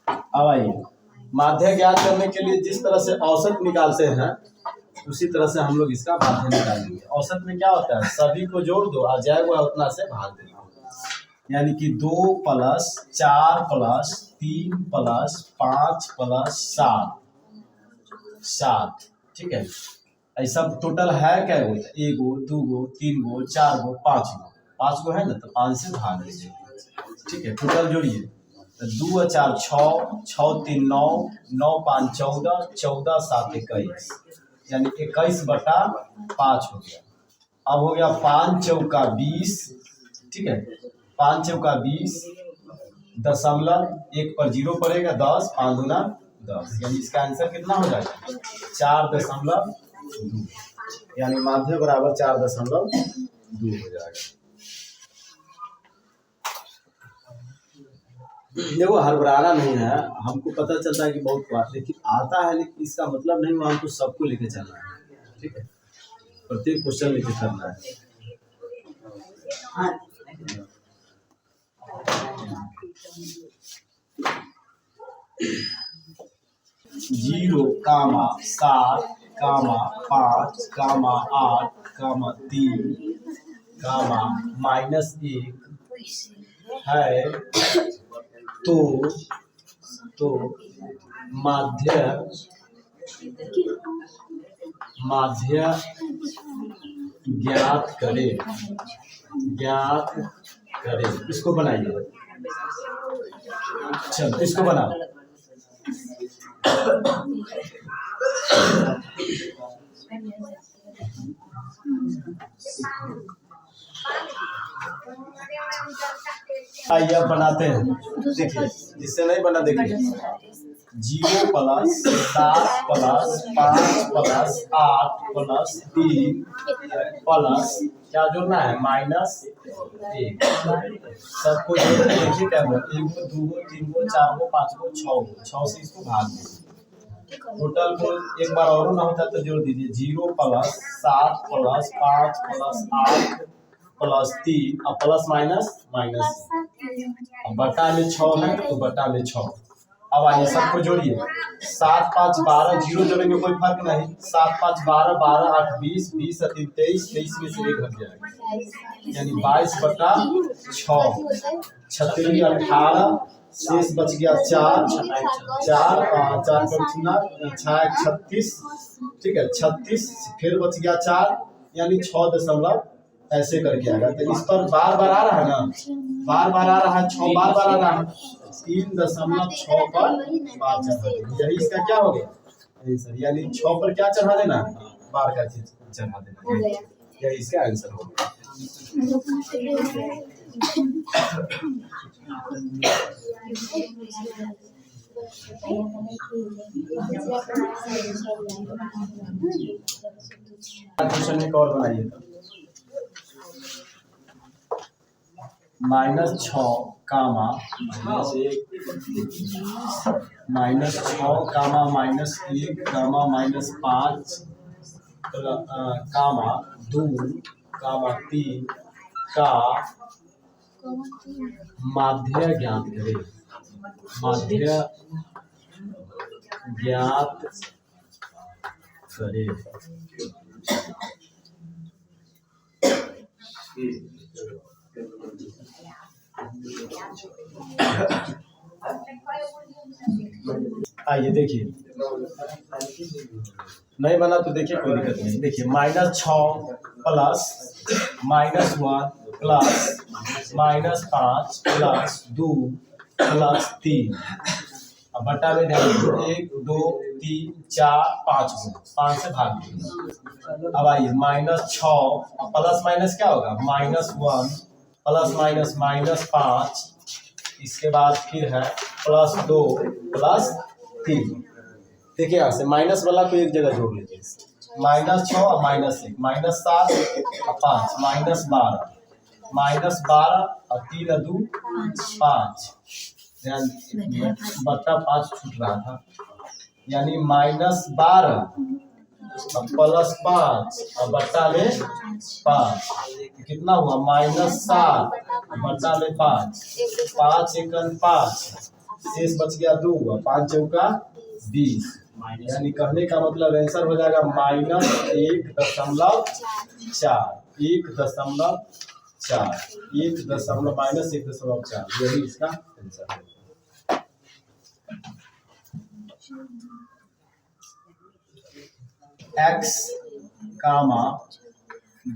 अब आइए, माध्य ज्ञात करने के लिए जिस तरह से औसत निकालते हैं उसी तरह से हम लोग इसका माध्य निकालेंगे। औसत में क्या होता है, सभी को जोड़ दो और जाएगा उतना से भाग देना, यानी कि 2 + 4 + 3 + 5 + 7, ठीक है। ऐसा टोटल है क्या गो, 1 गो 2 गो 3 गो 4 गो 5 गो है ना, तो 5 से भाग लीजिए, ठीक है। टोटल जोड़िए, 2 और 4 6, 6 3 9, 9 5 14, 14 7 21, यानी 21/5 हो गया। अब हो गया 5 चौका 20, ठीक है, 5 चौका 20, दशमलव 1 पर 0 पड़ेगा 10, 5 दूना 10, यानी इसका आंसर कितना हो जाएगा 4.2, यानी माध्य बराबर 4.2 हो जाएगा। देखो हड़बड़ाना नहीं है, हमको पता चलता है कि बहुत बात, लेकिन आता है, लेकिन इसका मतलब नहीं हुआ हमको सबको लेके चलना है, ठीक है, प्रत्येक क्वेश्चन लेके चलना है। 0, 7, 5, 8, 3, -1 है तो माध्य ज्ञात करें, इसको बनाइए, चलो इसको बनाओ। आइए अब बनाते हैं, देखिए जिससे नहीं बना देखिए, 0 + 7 + 5 + 8 + 3 प्लस क्या जोड़ना है -1, सबको जोड़ के देखिए क्या होगा, 1 गो 2 गो 3 गो 4 गो 5 गो 6 गो, 6 से इसको भाग दीजिए। टोटल को एक बार और ना होता तो जोड़ दीजिए, 0 + 7 + 5 + 8 + 3 और प्लस माइनस, बटा में 6 है तो बटा में 6। अब आइए सबको जोड़िए, 7 5 12, 0 जोड़ेंगे कोई फर्क नहीं, 7 5 12, 12 8 20, 20 और 3 23, 23 में से 1 हट जाएगा, यानी 22/6, 36 18, शेष बच गया 4 4 4 6 36, ठीक है, 36 फिर बच गया 4, यानी 6 दशमलव ऐसे करके आएगा। तो इस पर बार बार आ रहा है ना, बार बार आ रहा है, 6 बार बार आ रहा है, 3.6 पर बार चढ़ा देना, यही इसका क्या हो गया आंसर, यानी 6 पर क्या चढ़ा देना, बार का चीज चढ़ा देना, यही इसका आंसर हो गया। क्वेश्चन एक और बनाइए, -6, -6, -1, -5, -2, 3 का माध्य ज्ञात करें, माध्य ज्ञात करें। आइए देखिए, नहीं बना तो देखिए कोई दिक्कत नहीं, देखिए -6 प्लस -1 प्लस -5 प्लस 2 प्लस 3, अब बटा में ध्यान 1 2 3 4 5 5 से भाग दीजिए। अब आइए -6 प्लस माइनस क्या होगा, -1 प्लस माइनस -5, इसके बाद फिर है +2 प्लस 3। देखिए यहाँ से माइनस वाला को एक जगह जोड़ लीजिए, -6 और -1, -7 और 5, -12 और 3 और 2 5, बट्टा 5 छूट रहा था, यानी -12 प्लस 5 और बट्टा में 5, कितना हुआ -7 बट्टा में 5, 5 × 5 शेष बच गया 2, 5 चौका 20, यानी कहने का मतलब आंसर हो जाएगा -1.4, 1.4, यही इसका आंसर है। x,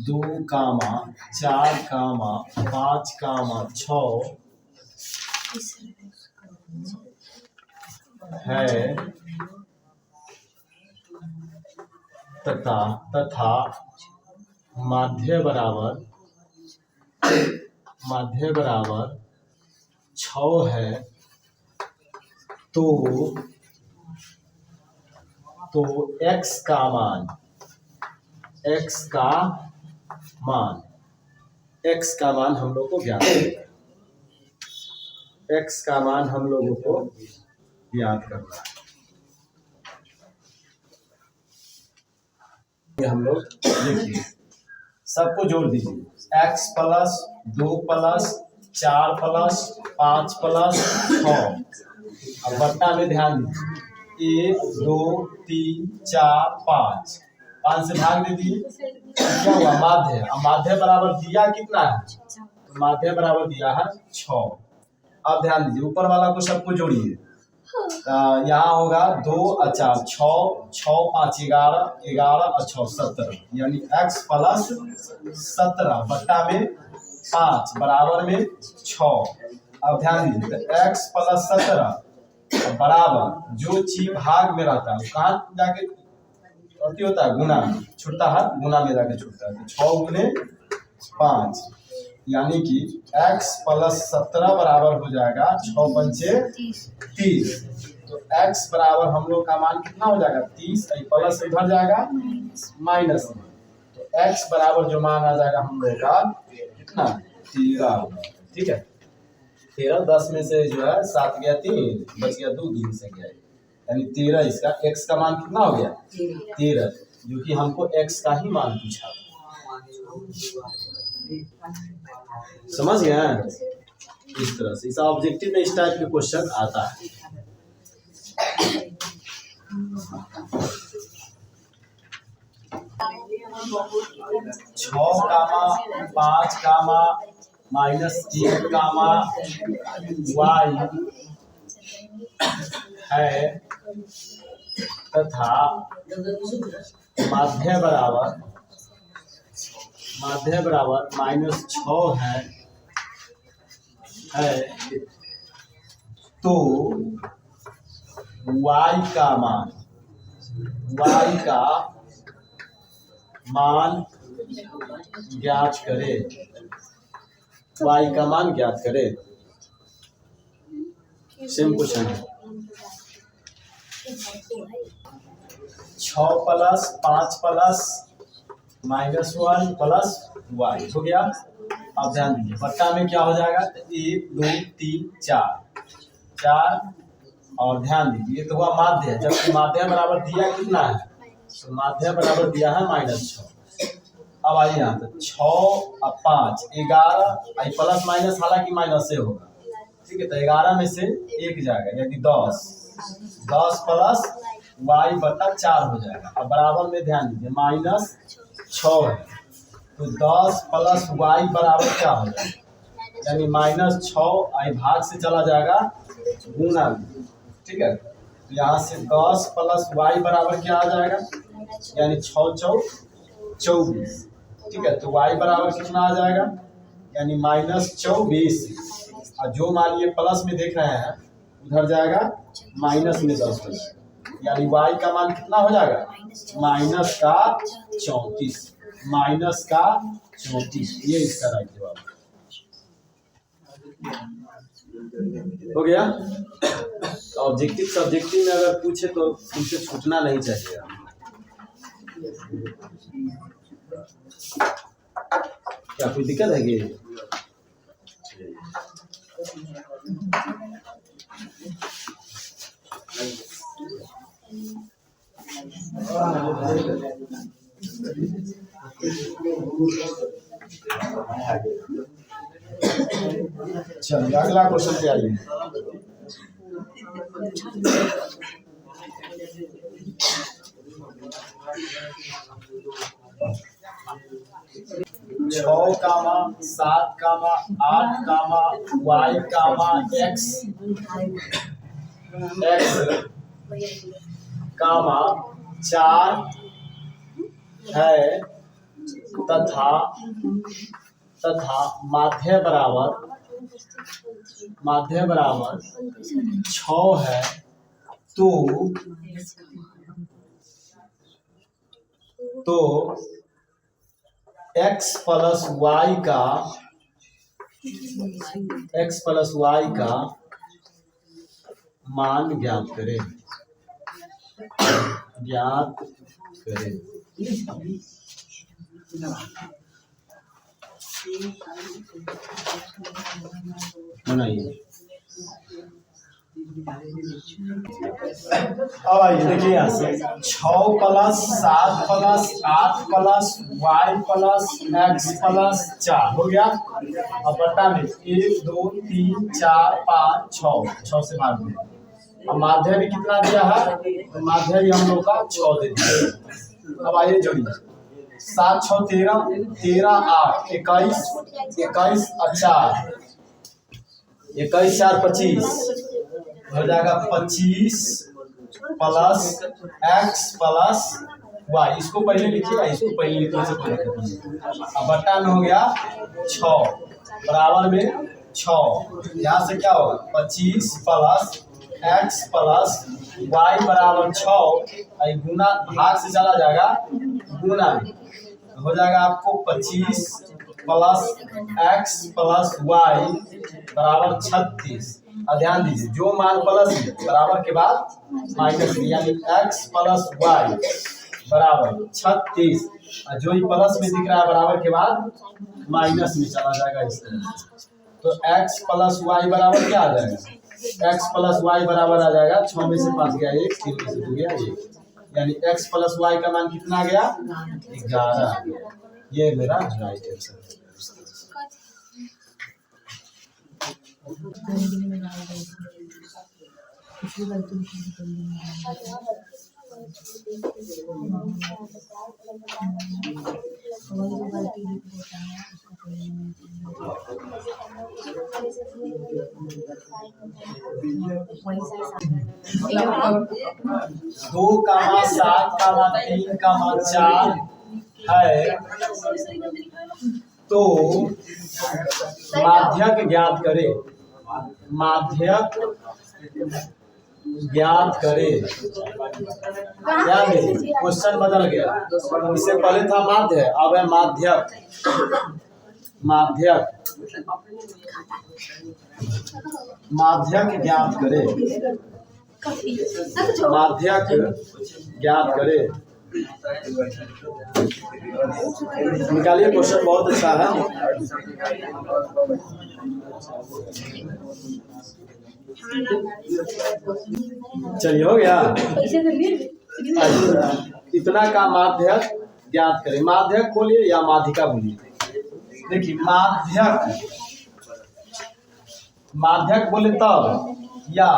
2, 4, 5, 6 है तथा माध्य बराबर 6 है, तो x का मान हम लोग को ज्ञात करना है। x का मान हम लोगों को ज्ञात करना है। ये हम लोग देखिए, सबको जोड़ दीजिए, x + 2 + 4 + 5 + 6, अब बट्टा में ध्यान दीजिए, 1 2 3 4 5 से भाग दे दिए, क्या हुआ? माध्य। अब माध्य बराबर दिया कितना है? तो माध्य बराबर दिया है 6। अब ध्यान दीजिए, ऊपर वाला को सबको जोड़िए, यहाँ होगा 2 और 4, 6, 5 11, 11 और 6 17, यानी x + 17 बट्टा में 5 बराबर में 6। अब ध्यान दीजिए, x + 17 बराबर जो चीज भाग में रहता है कहाँ जाके होता है? गुना में छूटता है, गुना में जाके छूटता है। तो 6 गुने 5, यानी कि x + 17 बराबर हो जाएगा 6 × 5 = 30। तो x बराबर हम लोग का मान कितना हो जाएगा? 30, प्लस इधर जाएगा माइनस में, तो x बराबर जो मान आ जाएगा हम लोग का कितना? 13। ठीक है, 13, 10 में से जो है 7 गया, 3 बच गया, 2 3 से गया, यानी 13 इसका x का मान कितना हो गया? 13, जो कि हमको x का ही मान पूछा। समझ गए? इस तरह से इस ऑब्जेक्टिव में इस टाइप के क्वेश्चन आता है। 6, 5, -1, y है तथा माध्य बराबर -6 है, तो y का मान ज्ञात करे। y का मान ज्ञात करे। सेम क्वेश्चन है। 6 + 5 + -1 + y हो गया। अब ध्यान दीजिए, बट्टा में क्या हो जाएगा? 1 2 3 4 और ध्यान दीजिए, तो हुआ माध्य, जबकि माध्य बराबर दिया कितना है? तो माध्य बराबर दिया है -6। अब आइए यहाँ पे 6 और 5 11, प्लस माइनस हालांकि माइनस से होगा, ठीक है, तो 11 में से 1 जाएगा, यानी 10 + y/4 हो जाएगा। अब बराबर में ध्यान दीजिए, -6 है, तो 10 + y बराबर क्या हो जाएगा? यानी -6 भाग से चला जाएगा गुना में, ठीक है, तो यहाँ से 10 + y बराबर क्या आ जाएगा? यानी 6 × 24, ठीक है, तो y बराबर कितना आ जाएगा? यानी -24, और जो मान ये प्लस में देख रहे हैं उधर जाएगा माइनस में 10 हो जाएगा, यानी y का मान कितना हो जाएगा? -34, ये इसका राइट जवाब हो गया। ऑब्जेक्टिव सब्जेक्टिव में अगर पूछे तो उनसे छूटना नहीं चाहिए। क्या कोई दिक्कत है कि? चलिए अगला क्वेश्चन पे आइए। छः कामा 7 कामा 8 कामा y कामा x कामा 4 है तथा माध्य बराबर 6 है, तो x प्लस y का मान ज्ञात करें। बनाइए। अब आइए देखिए यहाँ से 6 plus 7 plus 8 plus y plus x plus 4 हो गया। अब बट्टा में 1 2 3 4 5 6 से भाग में। अब माध्य भी कितना दिया है, तो माध्य भी हम लोग का 6 दे दिया। अब आइए जोड़िए 7 6 13 13 8 21 21 और 4 21 4 25 हो जाएगा 25 प्लस x प्लस y। इसको पहले लिखिएगा, इसको पहले लिखने से पहले। अब बट्टा में हो गया 6 बराबर में 6। यहाँ से क्या होगा 25 प्लस x प्लस y बराबर 6। गुना भाग से चला जाएगा गुना में, हो जाएगा आपको 25 प्लस x प्लस y बराबर 36। और ध्यान दीजिए जो मान प्लस बराबर के बाद माइनस, यानी x प्लस y बराबर 36, और जो प्लस में दिख रहा है बराबर के बाद माइनस में चला जाएगा इस तरह। तो x प्लस y बराबर क्या आ जाएगा, x प्लस y बराबर आ जाएगा 6 में से 5 गया 1, 3 में से 2 गया 1, यानी x प्लस y का मान कितना आ गया 11। ये मेरा राइट आंसर है। दो कामा 7 कामा 3 कामा 4 है, तो माध्यक ज्ञात करे। क्वेश्चन बदल गया, इससे पहले था माध्य, अब है माध्यक। माध्यक ज्ञात करे। निकालिए, क्वेश्चन बहुत अच्छा है। चलिए हो गया। इतना का माध्यक ज्ञात करें। माध्यक बोलिए या माध्यिका बोलिए। देखिए माध्यक बोले तब या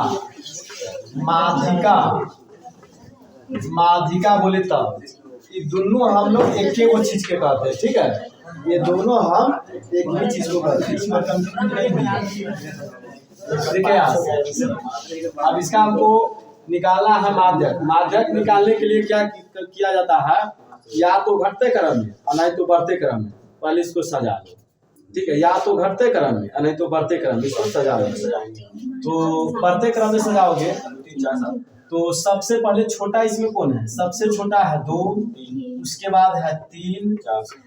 माध्यिका बोले तब, ये दोनों हम लोग एक ही वो चीज के कहते हैं, ठीक है। ये दोनों हम एक ही चीज को कहते हैं, इसमें कंफ्यूजन नहीं होगी। देखिए अब इसका हमको निकालना है माध्यक। माध्यक निकालने के लिए क्या किया जाता है, या तो घटते क्रम में और नहीं तो बढ़ते क्रम में। पहले इसको सजा लो, ठीक है। या तो घटते क्रम में और नहीं तो बढ़ते क्रम में, इसको सजा लो। तो बढ़ते क्रम में सजाओगे तो सबसे पहले छोटा इसमें कौन है, सबसे छोटा है 2, उसके बाद है 3,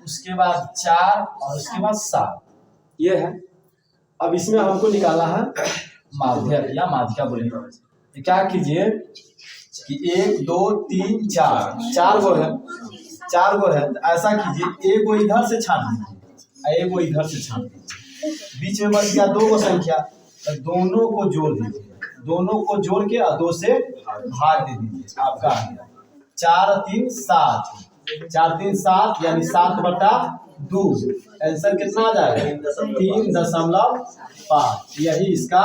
उसके बाद 4 और उसके बाद 7, ये है। अब इसमें हमको निकालना है माध्यक या माध्यिका बोलेंगे। क्या कीजिए कि 1 2 3 4 गो है, 4 गो है। ऐसा कीजिए, एक गो इधर से छाट दीजिए, एक गो इधर से छाट दीजिए, बीच में बच गया 2 गो संख्या, तो दोनों को जोड़ दीजिए। दोनों को जोड़ के 2 से भाग दे दीजिए, आपका आ गया 4 3 7, 4 3 7 यानी 7/2। आंसर कितना आ जाएगा 3.5। यही इसका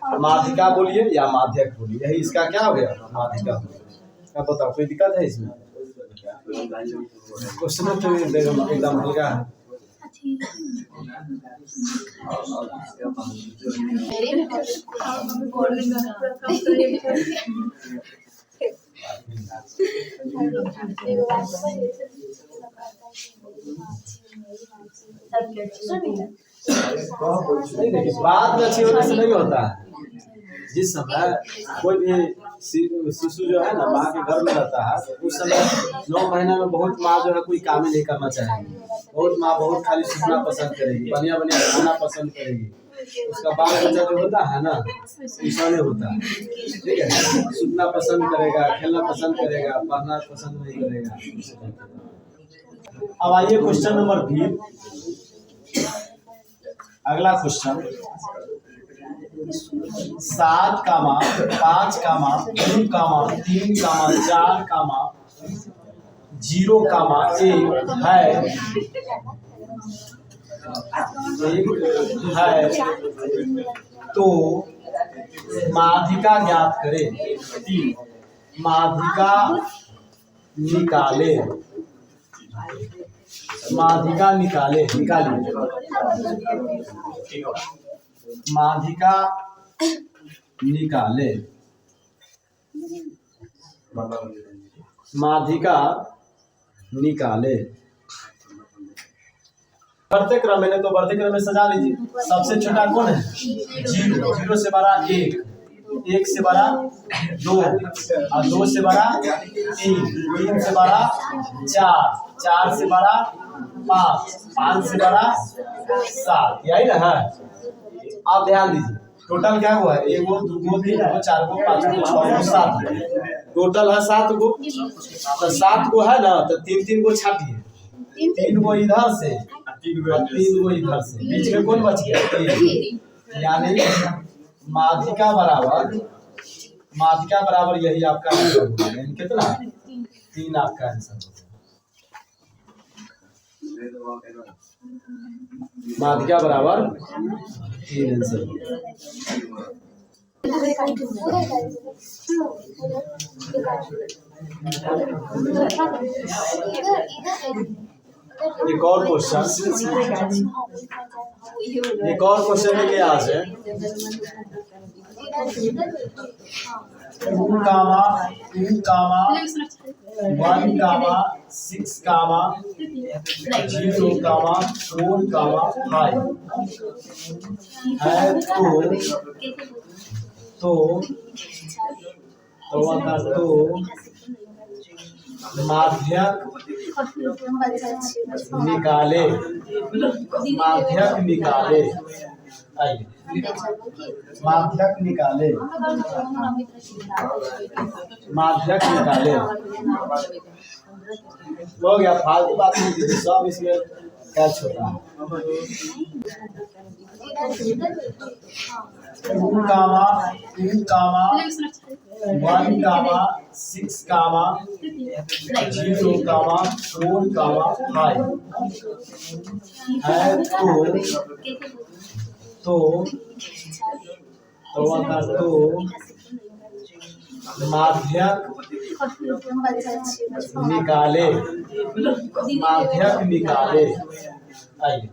माध्यिका बोलिए या माध्यक बोलिए, यही इसका क्या हो गया, माध्यिका। क्या बताओ, कोई दिक्कत है इसमें? क्वेश्चन तो एकदम हल्का है। नहीं देखिए, बाद में अच्छी होने से नहीं होता है। जिस समय कोई भी शिशु जो है ना माँ के घर में रहता है, उस समय 9 महीने में बहुत माँ जो है कोई काम ही नहीं करना चाहेगी। बहुत माँ बहुत खाली सीखना पसंद करेगी, बढ़िया बढ़िया खाना पसंद करेगी। उसका बाल बच्चा जो होता है ना, ऐसा नहीं होता है, ठीक है। सुनना पसंद करेगा, खेलना पसंद करेगा, पढ़ना पसंद नहीं करेगा। अब आइए क्वेश्चन नंबर 20। अगला क्वेश्चन 7, 5, 2, 3, 4, 0, 1 है तो माध्यिका ज्ञात करें। 3 माध्यिका निकाले, माध्यिका निकाले, निकालिए माध्यिका निकाले, माध्यिका निकाले। बढ़ते क्रम में, तो बढ़ते क्रम में सजा लीजिए। सबसे छोटा कौन है? 0, 0 से बड़ा 1, 1 से बड़ा 2 और 2 से बड़ा 3, 3 से बड़ा 4, 4 से बड़ा 5, 5 से बड़ा 7, यही ना है। आप ध्यान दीजिए, टोटल क्या हुआ है? 1 2 3 4 5 6 7, टोटल है 7 गो। तो 7 गो है ना, तो 3 गो छाटिए, 3 गो इधर से 3 गो इधर से, बीच में कौन बच गया? 3। यानी माध्यिका बराबर यही आपका आंसर होगा। कितना? 3 आपका आंसर होगा। माध्यिका बराबर 3 आंसर। एक और क्वेश्चन लेके आज है। 2, 2, 1, 6, 0, 4, 5 है तो माध्यक निकाले, माध्यक निकाले। आइए माध्यक निकाले, माध्यक निकाले। हो गया, फालतू बात नहीं कीजिए, सब इसमें कैच होता है। 2, 2, 1, 6, 0, 4, 5 है तो माध्यक निकाले, माध्यक निकाले। आइए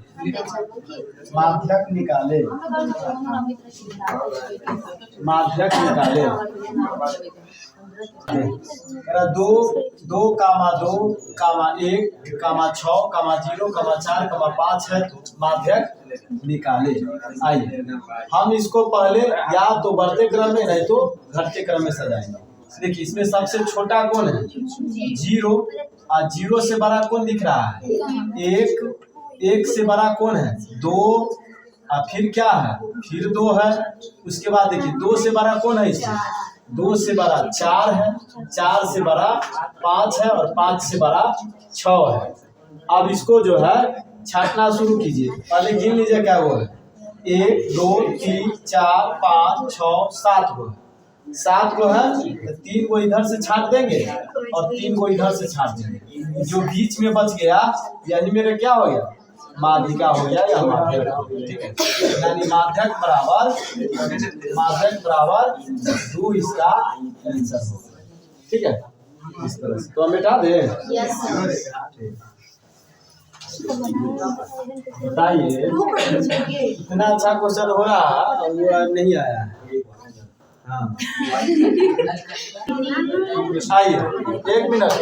माध्यक निकाले, माध्यक निकाले। 2, 2, 2, 1, 6, 0, 4, 5 है तो माध्यक निकाले। आइए हम इसको पहले या तो बढ़ते क्रम में, नहीं तो घटते क्रम में सजाएंगे। देखिए इसमें सबसे छोटा कौन है? 0, और 0 से बड़ा कौन दिख रहा है? 1, 1 से बड़ा कौन है? 2, और फिर क्या है? फिर 2 है। उसके बाद देखिए 2 से बड़ा कौन है? इसमें 2 से बड़ा 4 है, 4 से बड़ा 5 है और 5 से बड़ा 6 है। अब इसको जो है छाटना शुरू कीजिए। पहले गिन लीजिए क्या वो है। 1, 2, 3, 4, 5, 6, 7 गो, 7 गो है। 3 गो इधर से छाट देंगे और 3 गो इधर से छाट देंगे। जो बीच में बच गया यही मेरा क्या हो गया? माध्यिका हो गया या माध्यक हो गया, ठीक है। यानी माध्यक बराबर 2 इसका आंसर होगा, ठीक है। इस तरह से तो हम मिटा दें। बताइए इतना अच्छा क्वेश्चन हो रहा वो नहीं आया है। हाँ आइए 1 मिनट।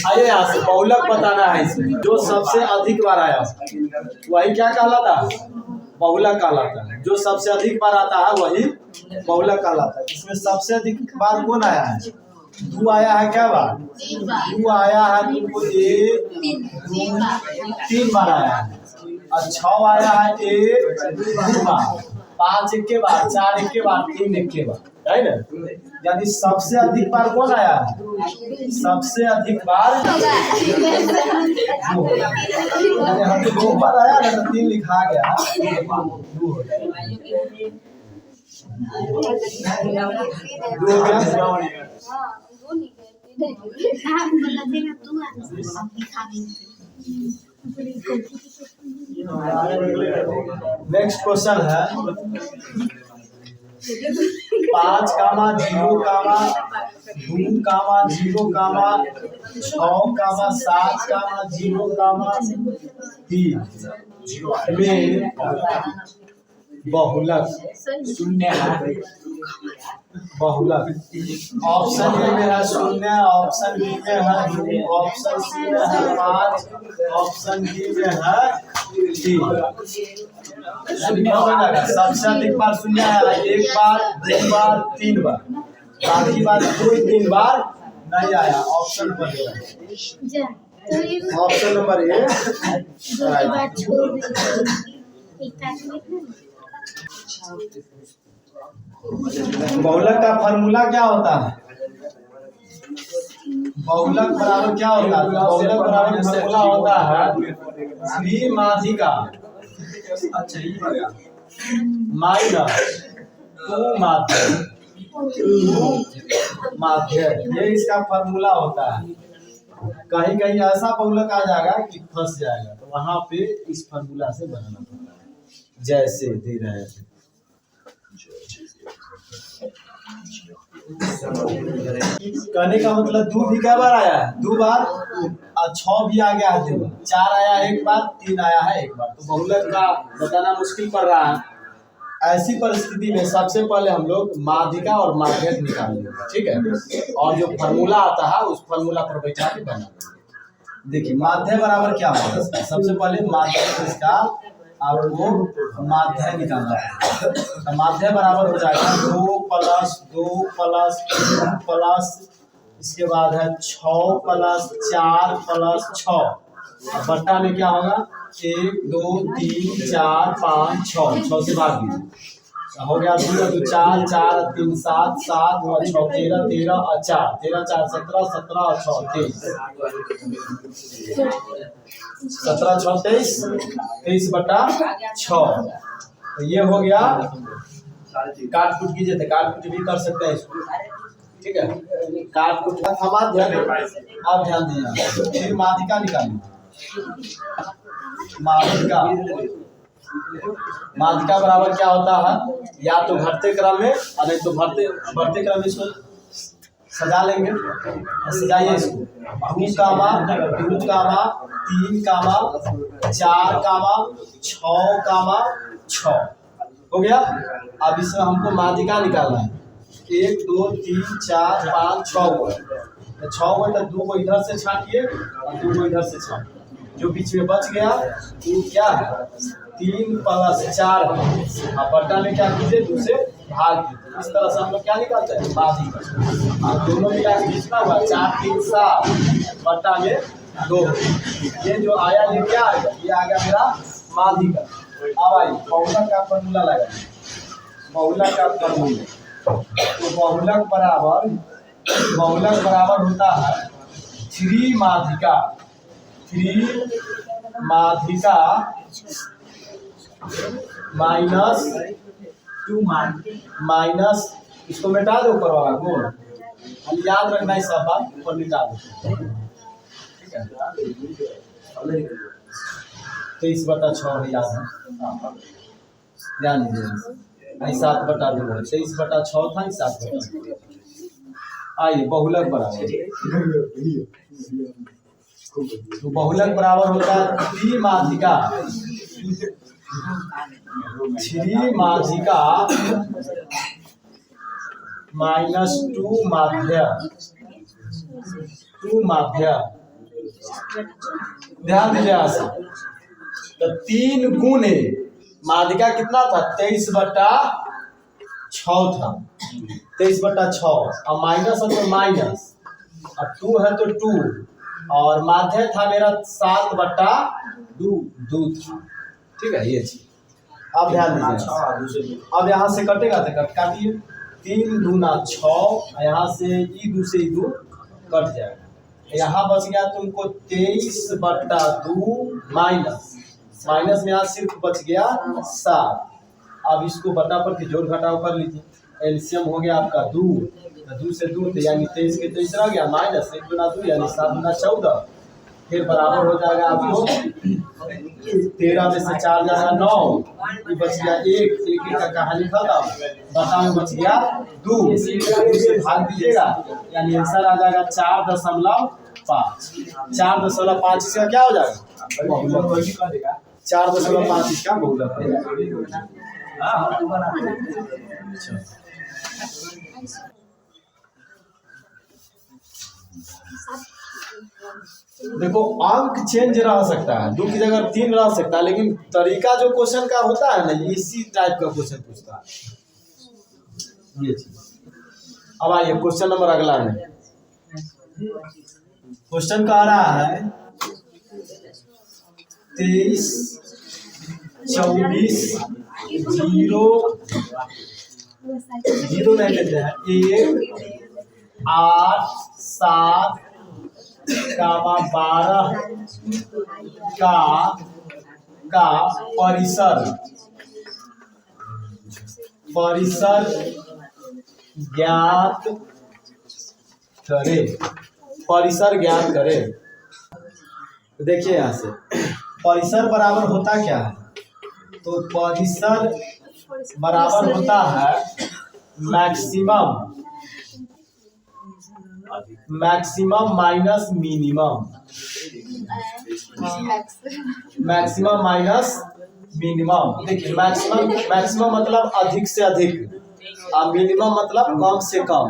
आइए यहाँ से बहुलक बताना है इसमें। जो सबसे अधिक बार आया वही क्या कहलाता है? बहुलक कहलाता है। जो सबसे अधिक बार आता है वही बहुलक कहलाता है। इसमें सबसे अधिक बार कौन आया है? 2 आया है। क्या बार? 2 आया है। 2 3 बार आया है और 6 आया है 1 बार, 5 1 बार, 4 1 बार, 3 1 बार, है ना। यानी सबसे अधिक बार कौन आया है? सबसे अधिक बार हम 2 बार आया ना तो 3 लिखा गया, 2 हो गया। नेक्स्ट क्वेश्चन है 5 कामा 0 कामा 2 कामा 0 कामा 6 कामा 7 कामा 0 कामा 3 में बहुलक शून्य है। बहुलक ऑप्शन ए में है 0, ऑप्शन बी में है 2, ऑप्शन सी में है 5, ऑप्शन डी में है 3। सबसे अधिक बार शून्य है 1 बार, 2 बार, 3 बार, बाकी बार कोई 3 बार नहीं आया। Option number option number A. बहुलक का फॉर्मूला क्या होता है? बहुलक बराबर क्या होता है? बहुलक बराबर फॉर्मूला होता है माध्यिका माइनस 2 माध्य। ये इसका फॉर्मूला होता है। कहीं कहीं ऐसा बहुलक आ जाएगा कि फंस जाएगा, तो वहां पे इस फॉर्मूला से बनाना पड़ता है। जैसे दे रहे हैं कहने का मतलब 2 भी क्या बार आया है? 2 बार और 6 भी आ गया है 2 बार, 4 आया है 1 बार, 3 आया है 1 बार। तो बहुलक का बताना मुश्किल पड़ रहा है। ऐसी परिस्थिति में सबसे पहले हम लोग माध्यिका और माध्यक निकालेंगे, ठीक है। और जो फॉर्मूला आता है उस फॉर्मूला पर बैठा के बनाएंगे। देखिए माध्य बराबर क्या होगा? सबसे पहले माध्यक इसका आपको माध्य निकालना है। तो माध्य बराबर हो जाएगा 2 + 2 + 3 प्लस इसके बाद है 6 + 4 + 6 और बट्टा में क्या होगा 1 2 3 4 5 6 से भाग दीजिए हो गया 2 2 4 4 3 7 7 और 6 13 13 और 4 13 4 17 17 और 6 23 17 6 23 23 बटा 6। तो ये हो गया। काट कुट कीजिए तो काट कुट भी कर सकते हैं इसको, ठीक है। काट कुट आप ध्यान दीजिए। फिर माध्यिका निकालिए। माध्यिका बराबर क्या होता है? या तो घटते क्रम में और नहीं तो बढ़ते क्रम में इसको सजा लेंगे। सजाइए इसको 2 कामा 2 कामा 3 कामा 4 कामा 6 कामा 6 हो गया। अब इसमें हमको माध्यिका निकालना है। 1 2 3 4 5 6 को 6 को तो 2 को इधर से छाटिए और 2 को इधर से छाटिए। जो बीच में बच गया वो क्या है 3 + 4 है। और बट्टा में क्या कीजिए 2 से भाग दीजिए। इस तरह से हम लोग क्या निकालते हैं माध्यिका। और दोनों मिला के कितना हुआ 4 3 7 बट्टा में 2। ये जो आया ये क्या आएगा? ये आ गया मेरा माध्यिका। अब आइए बहुलक का फॉर्मूला लगाइए। बहुलक का फॉर्मूला तो बहुलक बराबर बहुलक बराबर होता है 3 माध्यिका माइनस इसको मिटा दो ऊपर वाला को, याद रखना है सब बात ऊपर मिटा दो। ठीक है 23/6 याद है, ध्यान दीजिए 7/2 है, 23/6 था 7/2। आइए बहुलक बराबर, तो बहुलक बराबर होता है 3 माध्यिका माइनस 2 माध्य। ध्यान दीजिए यहाँ से, तो 3 गुणे माध्यिका कितना था 23/6 था, 23/6 और माइनस है तो माइनस, और 2 है तो 2, और माध्य था मेरा 7/2 था। ठीक है ये चीज अब ध्यान दीजिए। अब यहाँ से कटेगा तो काटिए, 3 दूना 6, यहाँ से ई2 से ई2 कट जाएगा, यहाँ बच गया तुमको 23/2 माइनस में यहाँ सिर्फ बच गया 7। अब इसको बटा पर के जोड़ घटाव कर लीजिए, एलसीएम हो गया आपका 2, तो 2 से 2 तो यानी 23 के 23 रह गया, माइनस 1 दूना 2 यानी 7 दूना 14, फिर बराबर हो जाएगा आपको 13 में से 4 जाएगा 9, बच गया 1 का कहानी खत्म, बटा में बच गया 2 से भाग दीजिएगा, यानी आंसर आ जाएगा 4.5। 4.5 इसका क्या हो जाएगा 4.5 इसका बहुलक। देखो अंक चेंज रह सकता है, 2 की जगह 3 रह सकता है, लेकिन तरीका जो क्वेश्चन का होता है ना इसी टाइप का क्वेश्चन पूछता है ये चीज। अब आइए क्वेश्चन नंबर अगला है, क्वेश्चन कह रहा है 23, 24, 0 नहीं लेते हैं, 1, 8, 7, 12 का परिसर ज्ञात करे। तो देखिए यहाँ से परिसर बराबर होता क्या है, तो परिसर बराबर होता है मैक्सिमम माइनस मिनिमम, देखिए मैक्सिमम मतलब अधिक से अधिक, और मिनिमम मतलब कम से कम।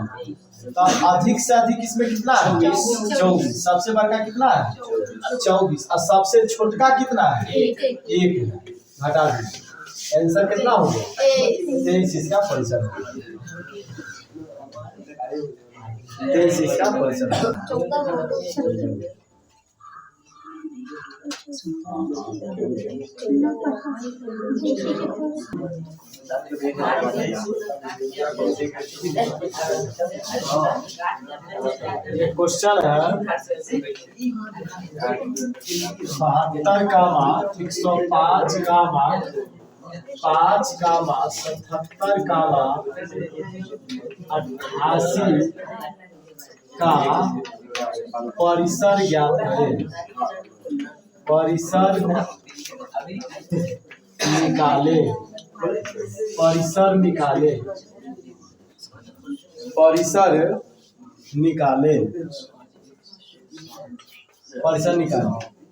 तो अधिक से अधिक इसमें कितना है 24, सबसे बड़का कितना है 24, और सबसे छोटका कितना है 1 है, घटा दीजिए आंसर कितना हो गया 23 इसका परिसर, 23 इसका परिसर। क्वेश्चन है 72 का मान 105 का मान 5 का मान 77 का मान 88 का परिसर ज्ञात करें। परिसर निकाले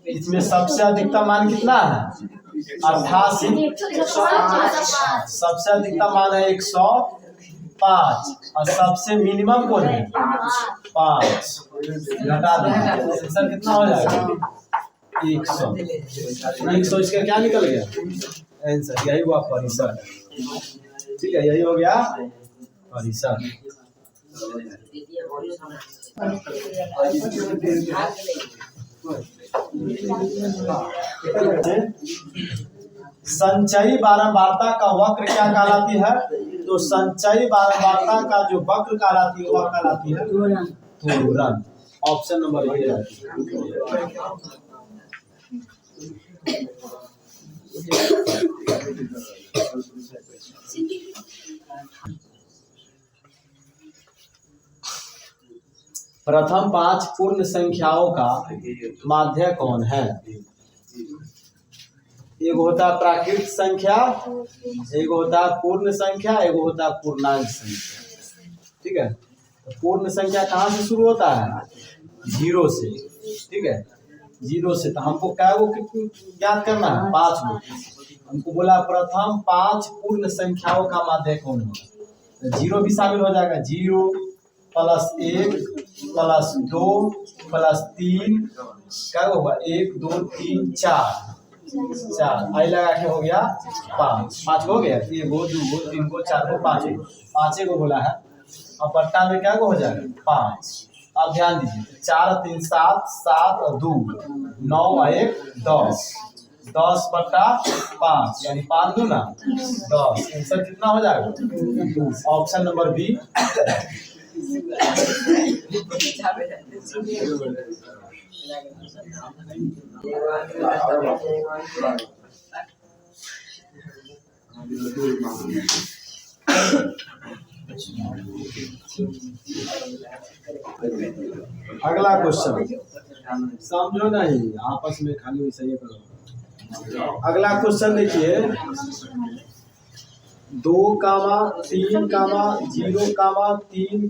इसमें सबसे अधिकतम मान कितना है 88, सबसे अधिकतम मान है 105, और सबसे मिनिमम कौन है 5, घटा देंगे आंसर कितना हो जाएगा 100। इसका क्या निकल गया आंसर, यही हुआ परिसर। ठीक है यही हो गया परिसर। संचयी बारंबारता का वक्र क्या कहलाती है तो संचयी बारंबारता का जो वक्र कहलाती है वह कहलाती है त्वरण। ऑप्शन नंबर ए है। प्रथम 5 पूर्ण संख्याओं का माध्य कौन है? एक होता है प्राकृत संख्या, एक होता है पूर्ण संख्या, एक होता है पूर्णांक संख्या। ठीक है, तो पूर्ण संख्या कहाँ से शुरू होता है? 0 से। ठीक है, 0 से। तो हमको क्या वो याद करना है? 5 गो। हमको बोला प्रथम 5 पूर्ण संख्याओं का माध्य कौन होगा? तो 0 भी शामिल हो जाएगा। 0 + 1 + 2 + 3 क्या होगा? 1 2 3 4 आई लगा के हो गया 5 हो गया। 1 2 3 4 5 को बोला है। अब बट्टा में क्या हो जाएगा? 5। अब ध्यान दीजिए, 4 3 7 7 और 2 9 और 1 10 10/5 यानी 5 दूना 10। आंसर कितना हो जाएगा? Option number B. अगला क्वेश्चन समझो नहीं, आपस में खाली वैसे ही करो। अगला क्वेश्चन देखिए, 2, 3, 0, 3,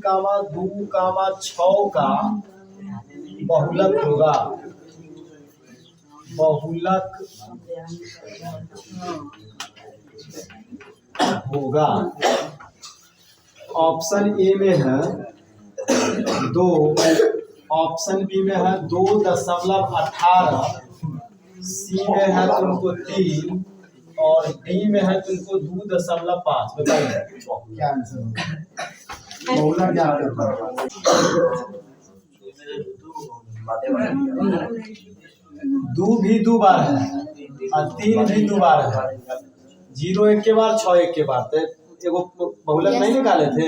2, 6 का बहुलक होगा। बहुलक होगा। ऑप्शन ए में है 2, ऑप्शन बी में है 2.18, सी में है तुमको 3 और डी में है तुमको 2.5। बताइए क्या आंसर होगा? क्या दो भी 2 बार है और 3 भी 2 बार है। 0 1 के बार, 6 1 के बार। तो एगो बहुलक नहीं निकाले थे?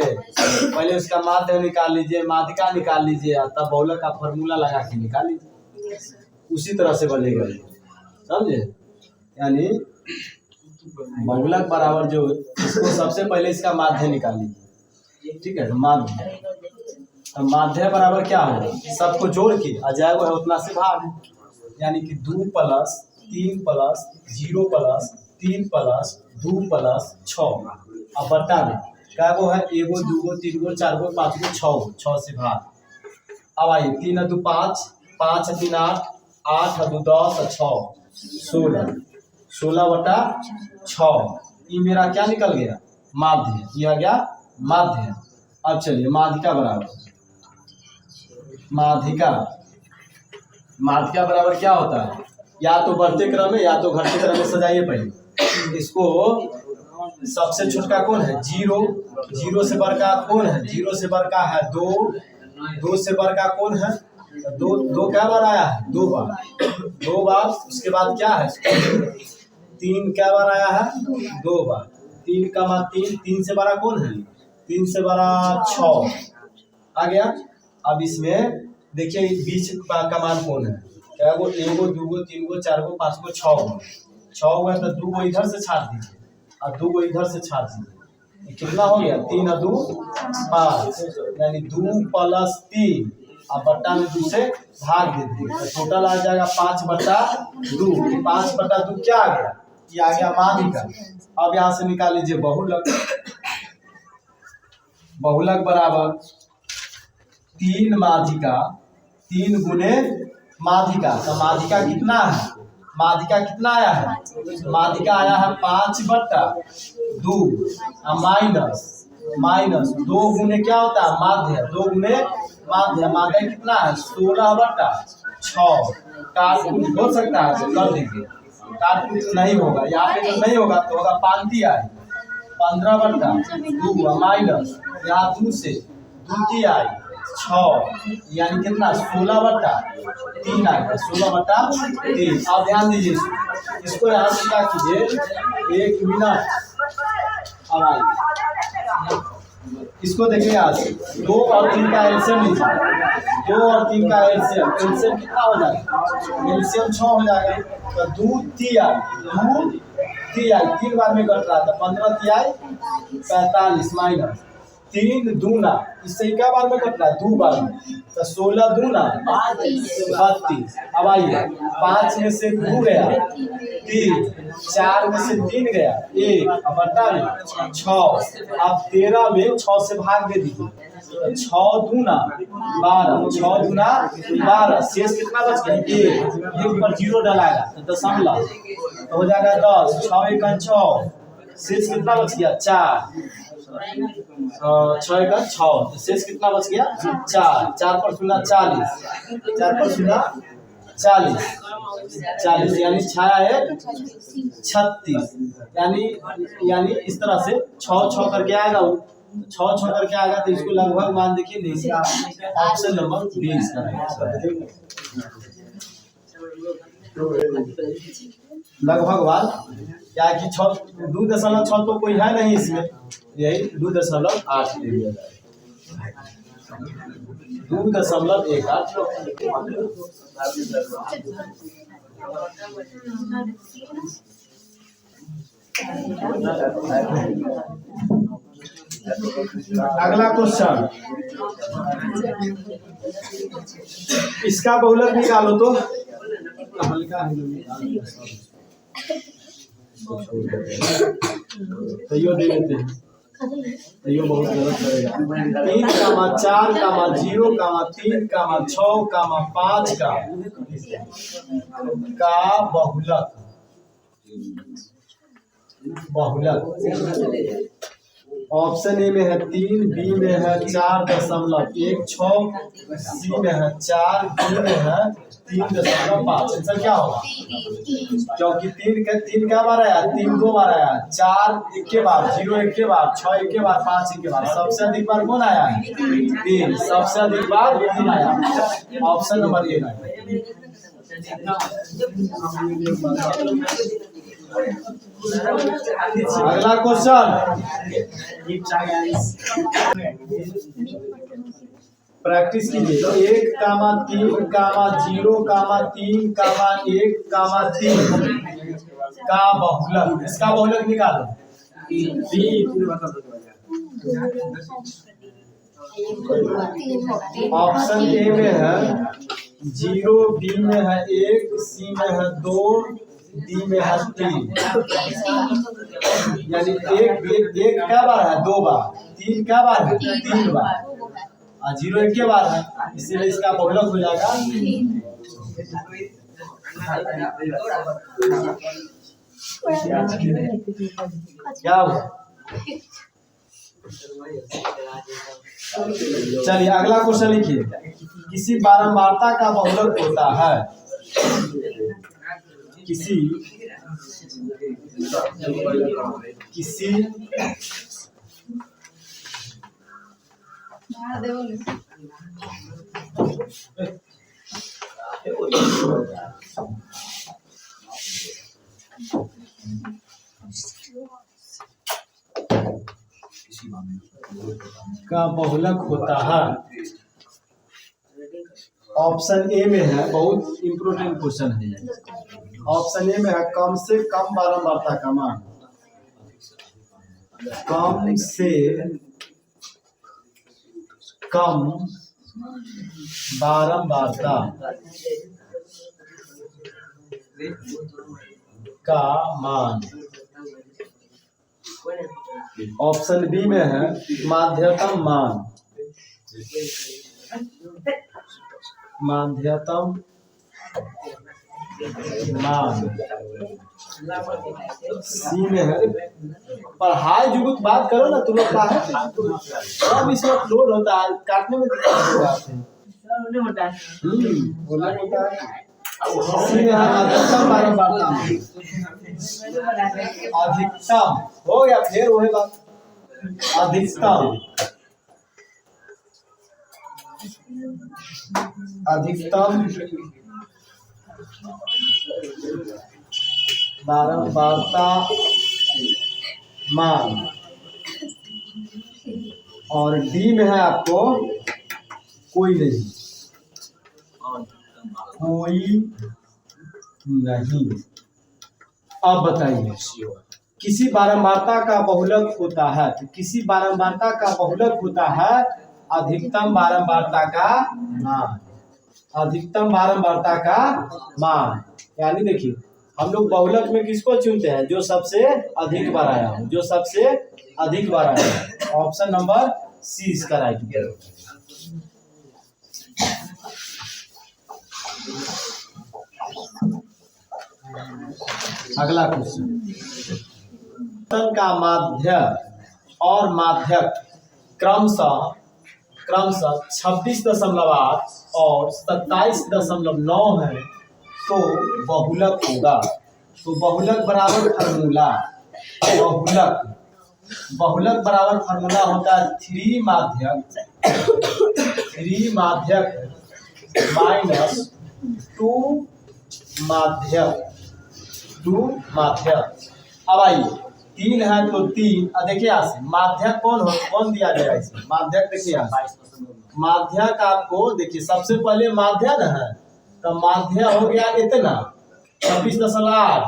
पहले उसका माध्य निकाल लीजिए, माध्यिका निकाल लीजिए, तब बहुलक का फॉर्मूला लगा के निकाल लीजिए। उसी तरह से बनेगा, समझे? यानी बहुलक बराबर जो, इसको सबसे पहले इसका माध्य निकाल लीजिए। ठीक है, माध्य। तो माध्य बराबर क्या होगा? सबको जोड़ के अजाय वो है उतना से भाग, यानी कि 2 + 3 + 0 + 3 + 2 + 6। अब बट्टा में क्या वो है? 1 2 3 4 5 6 से भाग। अब आइए, 3 2 5 5 3 8 8 2 10 6 16/6। ये मेरा क्या निकल गया? माध्य। ये आ गया माध्य। अब चलिए, माध्यिका बराबर माध्यिका बराबर क्या होता है? या तो बढ़ते क्रम में या तो घटते क्रम में सजाइए। पहले इसको सबसे छोटा कौन है? 0 से बड़का कौन है? 0 से बड़का है 2 से बड़का कौन है? 2 क्या बार आया है? 2 बार। उसके बाद क्या है? 3 क्या बार आया है? 2 बार। 3 3 से बड़ा कौन है? 3 से बड़ा 6 आ गया। अब इसमें देखिए बीच का मान कौन है? क्या वो? 1 2 3 4 5 6 हुआ। तो 2 इधर से छाट दीजिए और 2 इधर से छाट दीजिए। कितना हो गया? 3 और 2 5, यानी 2 + 3 और बट्टा में 2 से भाग दे दीजिए। तो टोटल आ जाएगा 5/2। 5/2 क्या आ गया? ये आ गया माध्यिका। अब यहाँ से निकाल लीजिए बहुलक। बहुलक बराबर 3 माध्यिका 3 गुने माध्यिका। तो माध्यिका कितना है? माध्यिका कितना आया है? माध्यिका आया है 5/2 माइनस 2 गुने क्या होता है? माध्य। 2 गुने माध्य। माध्य कितना है? 16/6। काटकुट हो सकता है तो कर देंगे, काटकुट नहीं होगा। यहाँ पे तो नहीं होगा तो होगा पांति आई 15/2 माइनस यहाँ 2 से 2 आई 6, यानी कितना? 16/3 आएगा। 16/3। आप ध्यान दीजिए, इसको यहाँ से क्या कीजिए? 1 मिनट। अब आइए इसको देखिए यहाँ से 2 और 3 का एलसीएम लीजिए। 2 और 3 का एलसीएम कितना हो जाएगा? एलसीएम 6 हो जाएगा। तो 2 तिहाई 3 बार में कट रहा था, 15 तिहाई 45 माइनस 3 दूना, इससे क्या बार में कट रहा है? 2 बार में। तो 16 दूना 32। अब आइए 5 में से 2 गया 3, 4 में से 3 गया 1, अब बटा में 6। अब 13 में 6 से भाग दे दीजिए। 6 दूना 12, 6 दूना 12, शेष कितना बच गया? 1 पर 0 डलाएगा तो दशमलव तो हो जाएगा 10। 6 1 6, शेष कितना बच गया? 4। 6 1 6, शेष कितना बच गया? 4। 4 पर 0 40, 4 पर 0 40, यानी छाया है 36। यानी इस तरह से 6 6 करके आएगा, 6 6 करके आएगा तो इसको लगभग मान देखिए नहीं, ऑप्शन नंबर 20 करेंगे। लगभग बात क्या कि 2.6 तो कोई है नहीं इसमें, यही 2.8 ले लिया जाएगा। 2.18। अगला क्वेश्चन, इसका बहुलक निकालो तो हल्का तो यो दे देते हैं, तो यो बहुत गलत करेगा। 3, 4, 0, 3, 6, 5 का बहुलक ऑप्शन ए में है 3, बी में है 4.16, सी में है 4, डी में है 3.5। आंसर क्या होगा? क्योंकि 3 क्या बार आया? 3 2 बार आया, 4 1 के बार, 0 1 के बार, 6 1 के बार, 5 1 के बार। सबसे अधिक बार कौन आया है? 3। सबसे अधिक बार 3 आया। ऑप्शन नंबर ए है। अगला क्वेश्चन, प्रैक्टिस कीजिए। 1, 3, 0, 3, 1, 3 का बहुलक, इसका बहुलक निकालो। ऑप्शन ए में है 0, बी में है 1, सी में है 2, डी में है 3। यानी एक क्या बार है? 2 बार। 3 क्या बार है? 3 बार। और 0 1 के बार है, इसीलिए इसका बहुलक हो जाएगा। क्या हुआ? चलिए अगला क्वेश्चन लिखिए। किसी बारंबारता का बहुलक होता है, किसी का बहुलक होता है। ऑप्शन ए में है, बहुत इंपोर्टेंट क्वेश्चन है। ऑप्शन ए में है कम से कम बारंबारता का मान, कम से कम बारंबारता का मान। ऑप्शन बी में है माध्यतम मान, माध्यतम मान। सी में है, पढ़ाई जुगुत बात करो ना तुम लोग का है, सब इसमें लोड होता है, काटने में दिक्कत होता है। सी में है अधिकतम बारंबारता, अधिकतम हो गया, फिर वही बात, अधिकतम बारंबारता मान। और डी में है आपको कोई नहीं, कोई नहीं। अब बताइए, किसी बारंबारता का बहुलक होता है, तो किसी बारंबारता का बहुलक होता है अधिकतम बारंबारता का मान, अधिकतम बारंबारता का मान। यानी देखिए हम लोग बहुलक में किसको चुनते हैं, जो सबसे अधिक बार आया हो, जो सबसे अधिक बार आया हो। ऑप्शन नंबर सी इसका राइट है। अगला क्वेश्चन का माध्य और माध्यक क्रमशः 26.8 और 27.9 है, तो बहुलक होगा। तो बहुलक बराबर फार्मूला, बहुलक बराबर फार्मूला होता है 3 माध्यक माइनस 2 माध्यक। अब आइए 3 है तो 3, देखिए यहाँ से माध्यक कौन दिया गया इसमें, माध्यक देखिए यहाँ माध्यक आपको देखिए सबसे पहले माध्यक है, तो माध्य हो गया इतना 26.8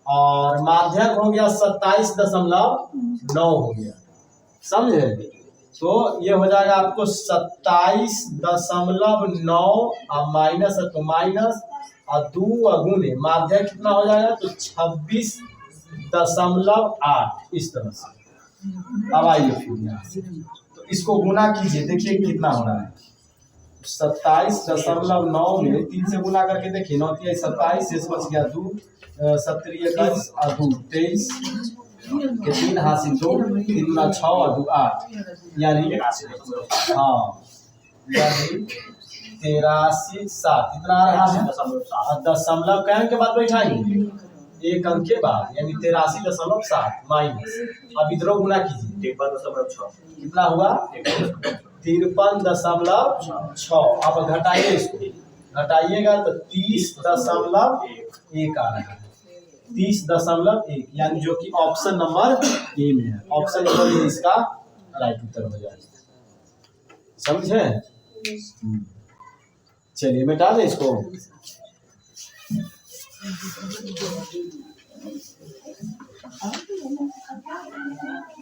और माध्यक हो गया 27.9 हो गया, समझे। तो ये हो जाएगा आपको 27.9 और माइनस है तो माइनस और 2 गुणे माध्यक कितना हो जाएगा, तो 26.8 इस तरह से। अब आइए फिर यहाँ से तो इसको गुना कीजिए, देखिए कितना हो रहा है। 27.9 में 3 से गुना करके देखिए, 9 3 27 से बच गया 2 7 21 और 2 23 के 3 हासिल 2 3 गुना 6 और 2 8 यानी हाँ यानी 83 7 इतना आ रहा है। और दशमलव का अंक के बाद बैठाएंगे, एक अंक के बाद यानी 83.7 माइनस। अब इधर गुना कीजिए, 53.6 कितना हुआ 53.6। अब घटाइए, इसको घटाइएगा तो 30.1 आ रहा है, 30.1 यानी जो कि ऑप्शन नंबर ए में है। ऑप्शन नंबर ए इसका राइट उत्तर हो जाएगा, समझे। चलिए मिटा दें इसको।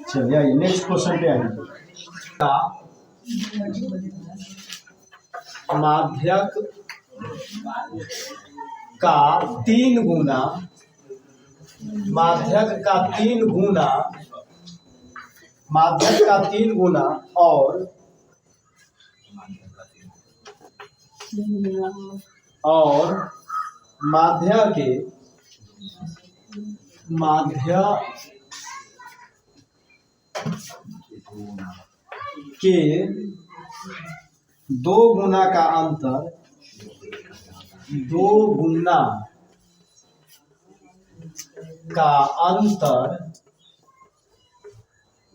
चलिए आइए नेक्स्ट क्वेश्चन पे आइए। माध्यक का 3 गुना, माध्यक का 3 गुना, माध्यक का 3 गुना और माध्य के 2 गुना का अंतर, 2 गुना का अंतर,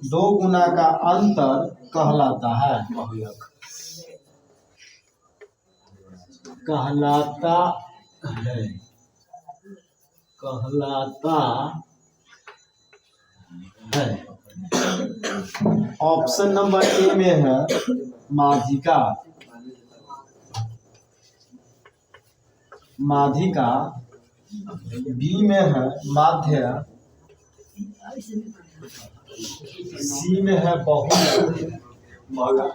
2 गुना का अंतर कहलाता है, कहलाता है। ऑप्शन नंबर ए में है माध्यिका, बी में है माध्य, सी में है बहुलक,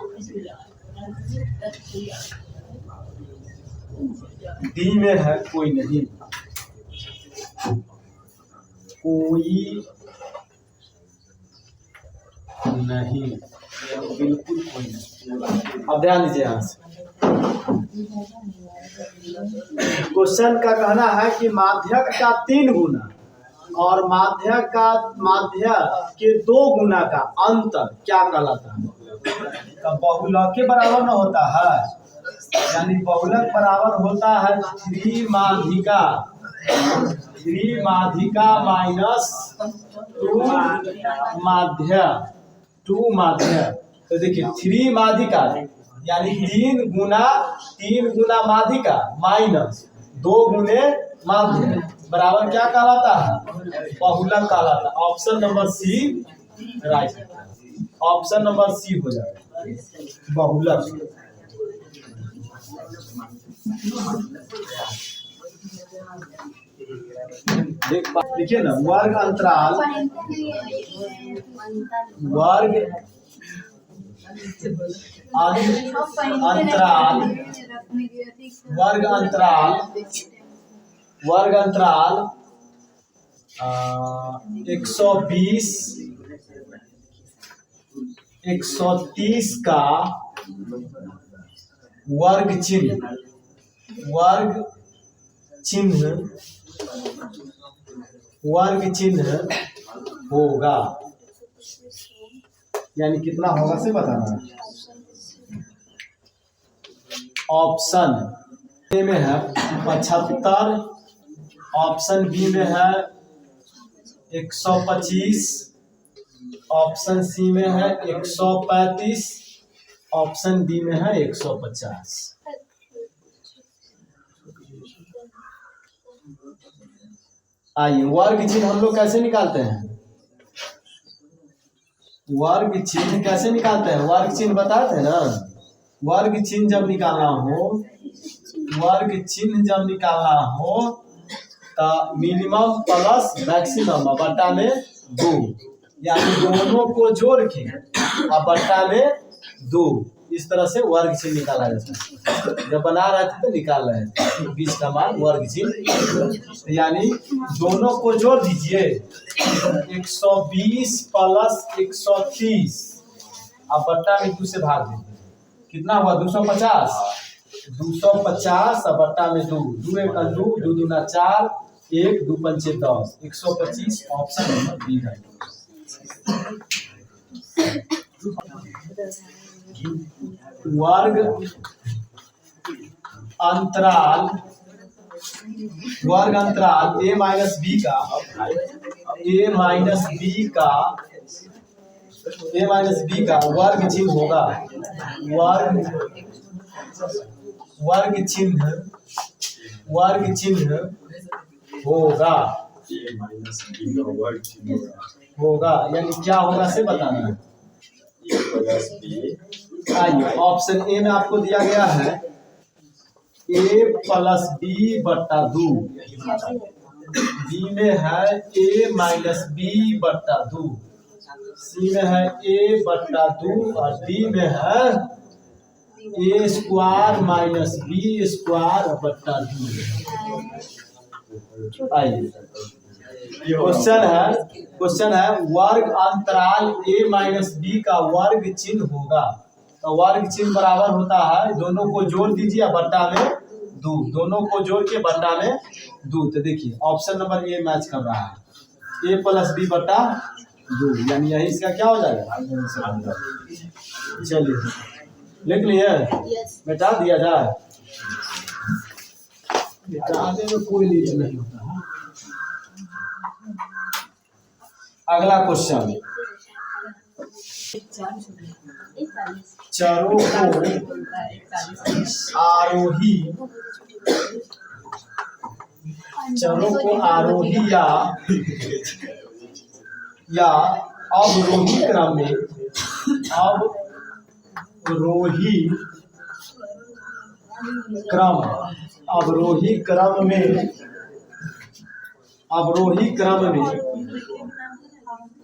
डी में है कोई नहीं, बिल्कुल कोई नहीं। अब ध्यान दीजिए यहाँ से, क्वेश्चन का कहना है कि माध्यक का 3 गुना और माध्य के 2 गुना का अंतर क्या कहलाता है, तो बहुलक के बराबर न होता है, यानी बहुलक बराबर होता है 3 माध्यिका माइनस 2 माध्य। तो देखिए 3 माध्यिका यानी 3 गुना माध्यिका माइनस 2 गुने माध्य बराबर क्या कहलाता है, बहुलक कहलाता है। Option number C right, option number C हो जाएगा बहुलक। देखिए ना, वर्ग अंतराल वर्ग अंतराल वर्ग अंतराल 120 130 का वर्ग चिन्ह होगा, यानी कितना होगा से बताना। ऑप्शन ए में है 75, ऑप्शन बी में है 125, ऑप्शन सी में है 135, ऑप्शन डी में है 150। आइए वर्ग चिन्ह हम लोग कैसे निकालते हैं? वर्ग चिन्ह कैसे निकालते हैं? वर्ग चिन्ह बताते हैं ना। वर्ग चिन्ह जब निकालना हो तो मिनिमम प्लस मैक्सिमम बट्टा में 2, यानी दोनों को जोड़ के और बट्टा में 2, इस तरह से वर्ग चिन्ह निकाला जाता है। जब बना रहे थे तो निकाल रहे थे बीच का मान वर्ग चिन्ह, यानी दोनों को जोड़ दीजिए 120 प्लस 130 अब बट्टा में 2 से भाग दीजिए, कितना हुआ 250। 250 अब बट्टा में 2, 2 एक 2, 2 दूना 4, 1 2 पंचे 10, 125 ऑप्शन नंबर बी है। वर्ग अंतराल a माइनस बी का वर्ग चिन्ह होगा। वर्ग चिन्ह होगा, यानी क्या होगा से बताना है। आइए ऑप्शन ए में आपको दिया गया है a प्लस बी बट्टा 2, बी में है a माइनस बी बट्टा 2, सी में है a बट्टा 2 और डी में है a square minus B square बट्टा 2। आइए क्वेश्चन है वर्ग अंतराल a माइनस बी का वर्ग चिन्ह होगा। तो वर्ग चिन्ह बराबर होता है, दोनों को जोड़ दीजिए बट्टा में 2, दोनों को जोड़ के बट्टा में 2। तो देखिए ऑप्शन नंबर ए मैच कर रहा है, a प्लस बी बट्टा 2, यानी यही इसका क्या हो जाएगा। चलिए लिख लिए, मिटा दिया जाए, मिटाने में कोई लीज नहीं होता है। अगला क्वेश्चन, चरों को आरोही या अवरोही क्रम में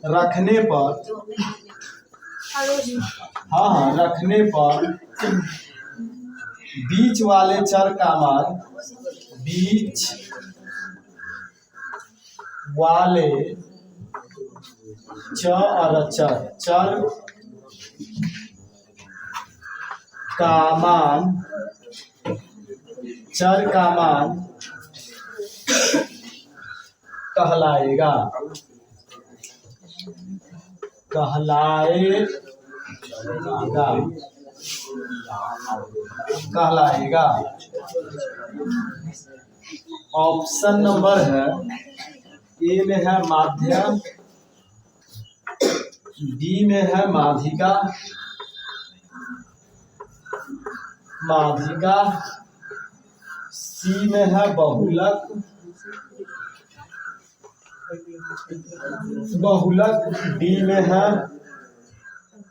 रखने पर बीच वाले चर का मान चर का मान कहलाएगा। ऑप्शन नंबर है ए में है माध्यम, बी में है माध्यिका, सी में है बहुलक, डी में है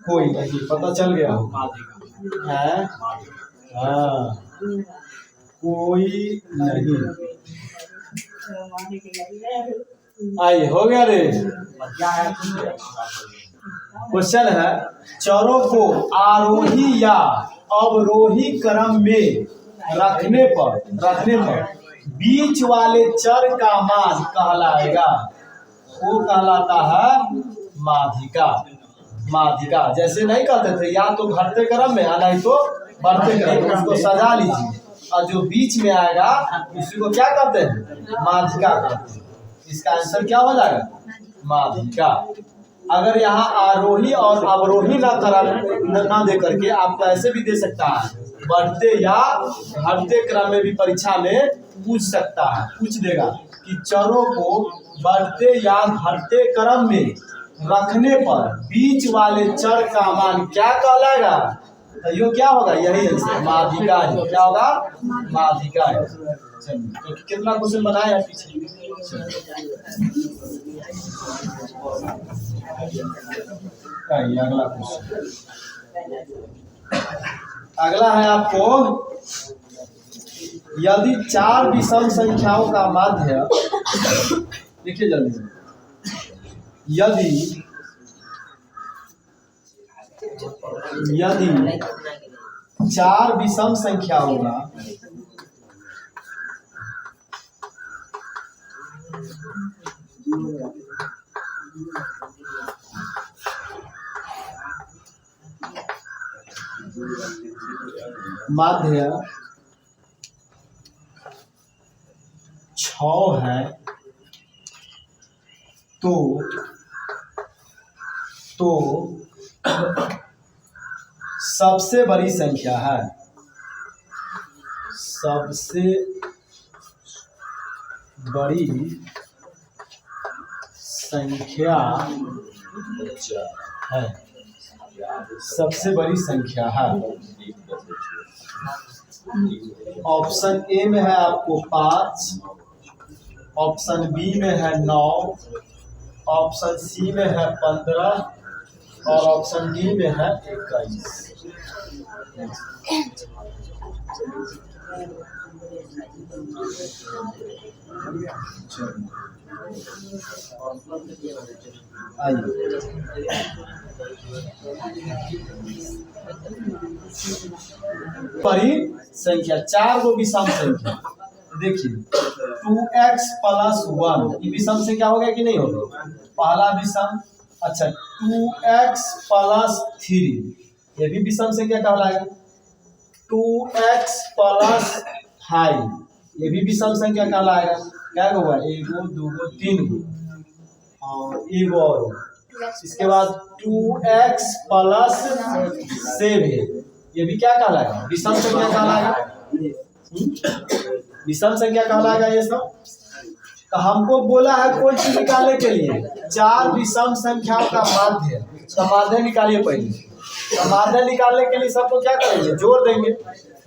कोई नहीं, पता चल गया है? हाँ, कोई नहीं। आई हो गया रे। क्वेश्चन है, चरों को आरोही या अवरोही क्रम में रखने पर बीच वाले चर का मान कहलाएगा। वो कहलाता है माध्यिका। माध्यिका जैसे नहीं कहते थे, या तो घटते क्रम में या नहीं तो बढ़ते क्रम में, उसको सजा लीजिए। और जो बीच में आएगा उसी को क्या कहते हैं? माध्यिका कहते हैं। इसका आंसर क्या हो जाएगा? माध्यिका। अगर यहाँ आरोही और अवरोही ना दे करके आपको ऐसे भी दे सकता है, बढ़ते या घटते क्रम में भी परीक्षा में पूछ सकता है, पूछ देगा कि चरों को बढ़ते या घटते क्रम में रखने पर बीच वाले चर का मान क्या कहलाएगा? तो यो क्या होगा? यही आंसर माध्यिका है। क्या होगा? माध्यिका है। चलिए, तो कितना क्वेश्चन बनाया है पीछे? अगला क्वेश्चन, अगला है आपको, यदि 4 विषम संख्याओं का माध्य, देखिए जल्दी, यदि 4 विषम संख्याओं का माध्य 6 है तो सबसे बड़ी संख्या है, सबसे बड़ी संख्या है, सबसे बड़ी संख्या है। ऑप्शन ए में है आपको 5, ऑप्शन बी में है 9, ऑप्शन सी में है 15 और ऑप्शन डी में है 21। बड़ी संख्या 4 को विषम संख्या, देखिए 2x + 1 ये विषम संख्या हो गया कि नहीं होगा? पहला विषम। अच्छा 2x + 3 ये भी विषम संख्या कहलाएगा। 2x + 5 ये भी विषम संख्या कहलाएगा। क्या होगा? 1 2 3 और 1 और। इसके बाद 2x + 7 ये भी क्या कहलाएगा? विषम संख्या कहलाएगा। विषम संख्या कहलाएगा ये सब। तो हमको बोला है कोई चीज निकालने के लिए 4 विषम संख्याओं का माध्य, तो माध्य निकालिए पहले। तो माध्य निकालने के लिए सबको क्या करेंगे? जोड़ देंगे।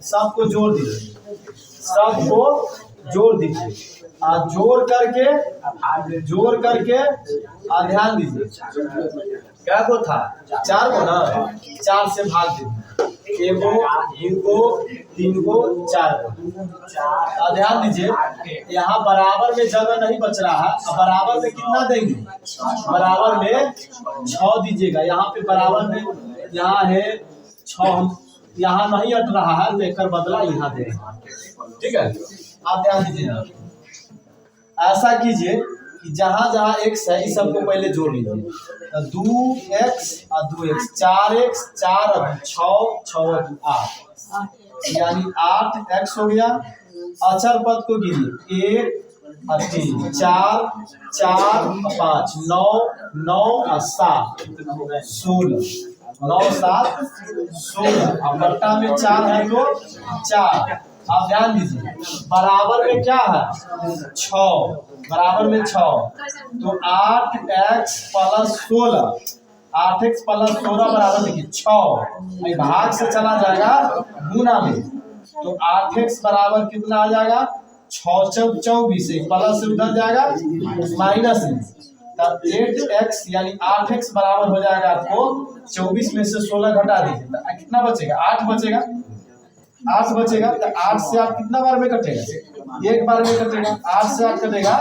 सबको जोड़ दीजिए, सबको जोड़ दीजिए। जोड़ करके ध्यान दीजिए, क्या को था? 4 को ना, 4 से भाग दीजिए। 1 2 3 4 को। ध्यान दीजिए, यहाँ बराबर में जगह नहीं बच रहा है। बराबर में कितना देंगे? बराबर में 6 दीजिएगा। यहाँ पे बराबर में यहाँ है 6, यहाँ नहीं हट रहा है तो एक बदला यहाँ दे रहा है। ठीक है, आप ध्यान दीजिए। ऐसा कीजिए कि जहां जहां x है इस सबको पहले जोड़ लीजिए। 2x और 2x, 4x 4 और 6 6 और 8, यानी 8x हो गया। अचर पद को गिनिए, 1 और 3 4 4 और 5 9 9 और 7 16 9 7 16 और बट्टा में 4 है तो 4। आप ध्यान दीजिए, बराबर में क्या है? 6, बराबर में 6। तो 8x + 16, 8x + 16 बराबर देखिए 6। भाग से चला जाएगा गुना में, तो 8x बराबर कितना आ जाएगा? 6 × 24, प्लस से उधर जाएगा माइनस में। 8x यानी 8x बराबर हो जाएगा आपको 24 में से 16 घटा दीजिए तो कितना बचेगा 8 बचेगा 8 बचेगा तो 8 से आप कितना बार में कटेगा एक बार में कटेगा 8 से 8 कटेगा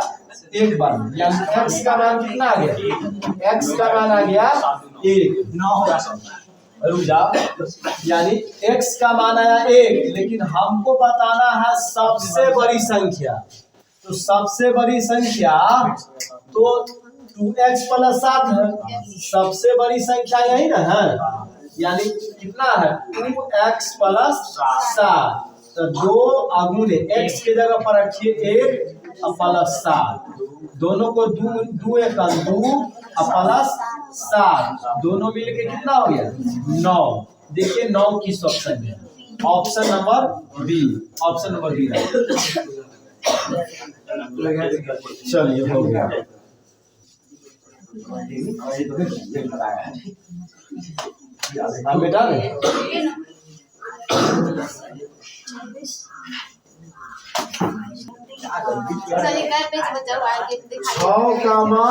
एक बार में यानी x का मान कितना आ गया x का मान आ गया 1 रुक जाओ यानी x का मान आया 1 लेकिन हमको बताना है सबसे बड़ी संख्या तो सबसे बड़ी संख्या तो 2x प्लस 7 है सबसे बड़ी संख्या यही ना है यानी कितना है 2x प्लस 7 तो 2 अगुने x के जगह पर रखिए 1 प्लस 7 दोनों को 2 1 2 प्लस 7 दोनों मिलके कितना हो गया 9 देखिए 9 किस ऑप्शन में ऑप्शन नंबर बी चलिए हो गया बेटा छः कामा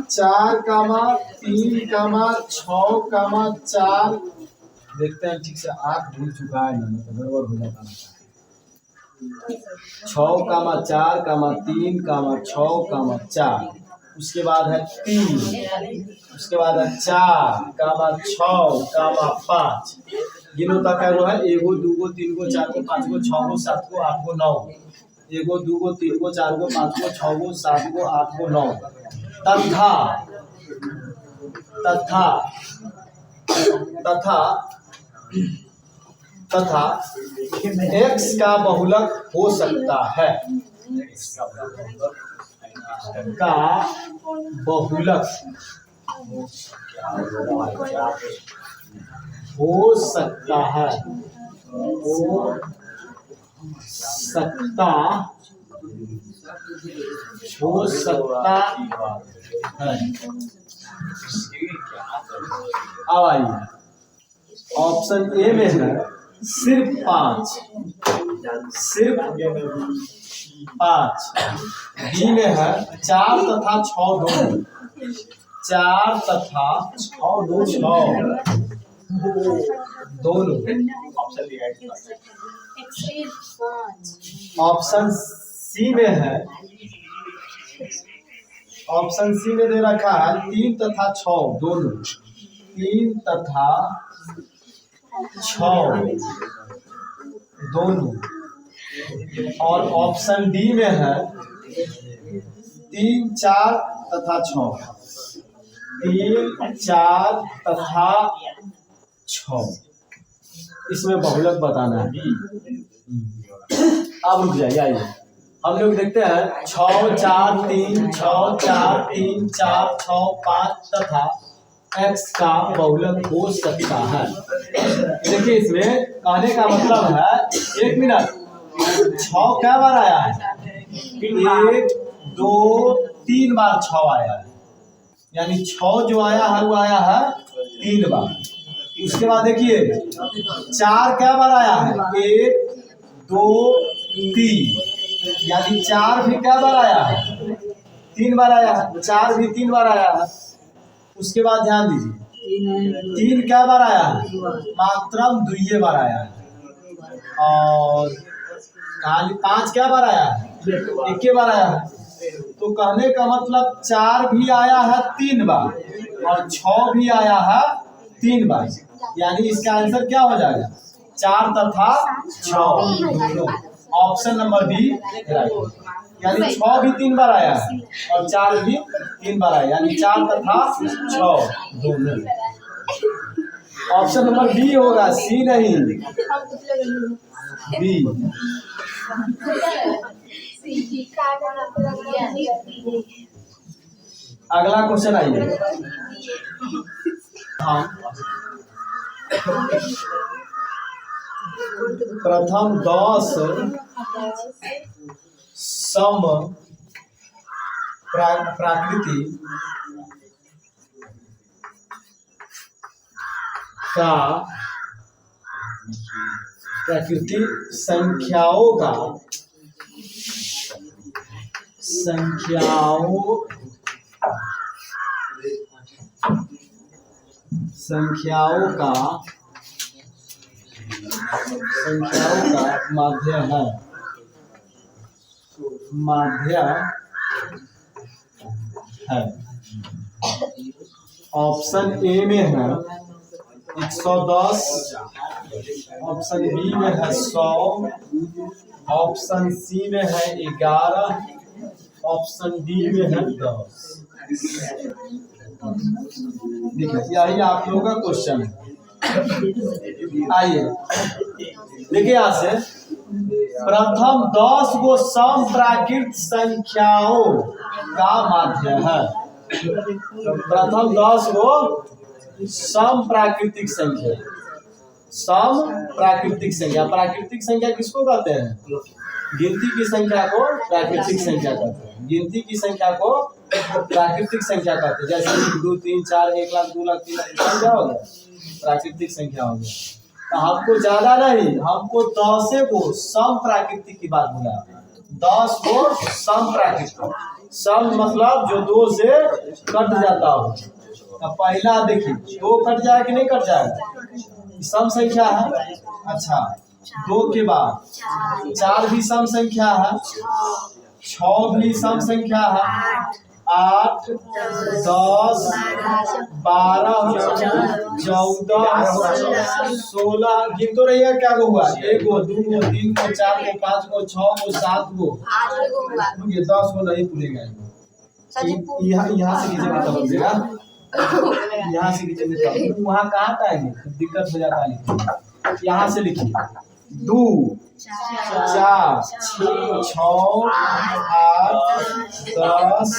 4 कामा 3 कामा 6 कामा 4 देखते हैं ठीक से आँख भूल चुका है ना तो गड़बड़ हो जाता है 6 कामा 4 कामा 3 कामा 6 कामा 4 उसके बाद है 3 उसके बाद है 4 कामा 6 कामा 5 गिनो तक है वो है 1 2 3 4 5 6 7 8 9 1 2 3 4 5 6 7 8 9 तथा तथा तथा तथा x का बहुलक हो सकता है का बहुलक हो सकता है हो सकता है अब आइए ऑप्शन ए में है सिर्फ 5 बी में है 4 तथा 6 दोनों 4 तथा 6 दोनों ऑप्शन सी में है ऑप्शन सी में दे रखा है 3 तथा 6 दोनों 3 तथा 6 दोनों और ऑप्शन डी में है 3 4 तथा 6 3 4 तथा 6 इसमें बहुलक बताना है अब रुक जाइए आइए हम लोग देखते हैं 6 4 3 6 4 3 4 6 5 तथा x का बहुलक हो सकता है देखिए इसमें कहने का मतलब है 1 मिनट 6 क्या बार आया है 1 2 3 बार 6 आया है यानी 6 जो आया है वो आया है 3 बार उसके बाद देखिए 4 क्या बार आया है 1 2 3 यानी 4 भी क्या बार आया है 3 बार आया है 4 भी 3 बार आया है उसके बाद ध्यान दीजिए 3 क्या बार आया है मात्रम 2 बार आया है और 5 क्या बार आया है 1 बार आया है तो कहने का मतलब 4 भी आया है 3 बार और 6 भी आया है 3 बार यानी इसका आंसर क्या हो जाएगा 4 तथा 6 ऑप्शन नंबर बी राइट यानी 6 भी 3 बार आया है और 4 भी 3 बार आया यानी 4 तथा 6 दोनों ऑप्शन नंबर बी होगा सी नहीं बी अगला क्वेश्चन आइए हाँ प्रथम 10 सम प्राकृति का प्राकृतिक संख्याओं संख्याओं का माध्य है। ऑप्शन ए में है 110, ऑप्शन बी में है 100, ऑप्शन सी में है 11, ऑप्शन डी में है 10। देखिए यही आप लोगों का क्वेश्चन है। आइए देखिए यहाँ से प्रथम 10 गो समप्राकृत संख्याओं का माध्य है। प्रथम 10 गो समप्राकृतिक संख्या। समप्राकृतिक संख्या, प्राकृतिक संख्या किसको कहते हैं? गिनती की संख्या को प्राकृतिक संख्या कहते हैं। गिनती की संख्या को प्राकृतिक संख्या कहते हैं। जैसे 1, 2, 3, 4, 1 लाख, 2 लाख, 3 लाख संख्या हो गया, प्राकृतिक संख्या हो गया। तो हमको ज्यादा नहीं, हमको 10 को सम प्राकृतिक की बात बोला। 10 को सम प्राकृतिक, सम मतलब जो 2 से कट जाता हो। तो पहला देखिए 2 कट जाए कि नहीं कट जाएगा, सम संख्या है। अच्छा 2 के बाद 4 भी सम संख्या है, 6 भी सम संख्या है, 8, 10, 12, 14, 16 गिन तो रही है। क्या हुआ? 1 गो, 2 गो, 3 गो, 4 गो, 5 गो, 6 गो, 7 गो, 10 गो नहीं पूरेगा। यहाँ से नीचे मतलब बचेगा, यहाँ से नीचे मतलब वहाँ कहाँ पाएंगे, दिक्कत हो जाता है। यहाँ से लिखिए 2, 4, 6, 8, 10,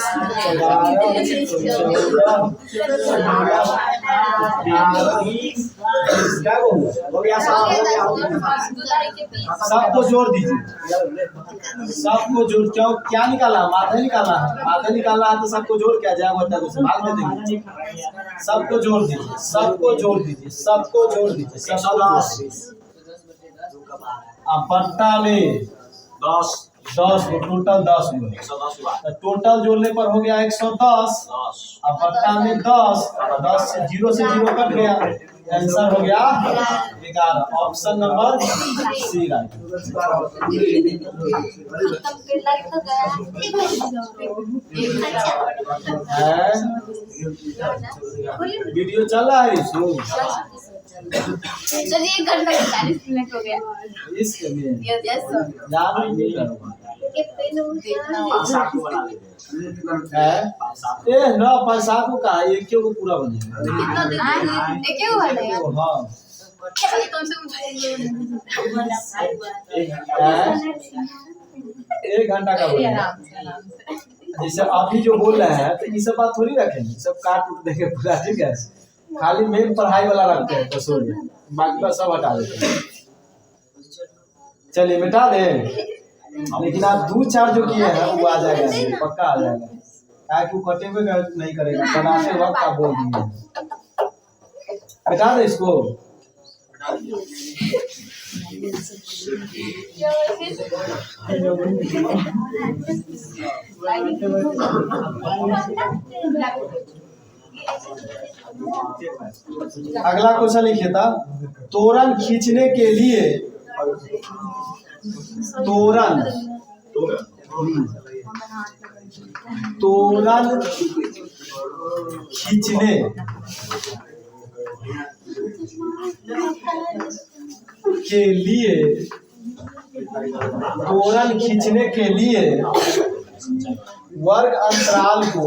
11, 14, सबको जोड़ दीजिए। सबको जोड़ क्या निकाला? माध्य निकाला है। माध्य निकाला है तो सबको जोड़ क्या जाए बता दो, भाग में देंगे। सबको जोड़ दीजिए, सबको जोड़ दीजिए, सबको जोड़ दीजिए। पट्टा में 10 गो, टोटल 10 गो, टोटल जोड़ने पर हो गया 110। अब पट्टा में 10 से 0 कट गया, आंसर हो गया 11। ऑप्शन नंबर सी राइट है। वीडियो चल रहा है इसको, चलिए 1 घंटा 40 मिनट हो गया। इसके लिए यस सर। याद नहीं करूँगा है। ए ना 5-7 को कहा, एक को पूरा बनेगा। कितना दिन? एक ही हुआ है। हाँ एक घंटा का बनेगा। जैसे अभी जो बोल रहे हैं तो ये सब बात थोड़ी रखेंगे, सब काट उठ देंगे पूरा। ठीक है, खाली मेन पढ़ाई वाला रखते हैं, तो सोचिए बाकी बात सब हटा देते हैं। चलिए मिटा दें, लेकिन आप 2-4 जो किए हैं वो आ जाएगा, पक्का आ जाएगा। क्या कि वो कटे हुए नहीं करेगा, बनाते वक्त आप बोल दीजिए। मिटा दे इसको। अगला क्वेश्चन लिखिए था, तोरण खींचने के लिए तोरण खींचने के लिए वर्ग अंतराल को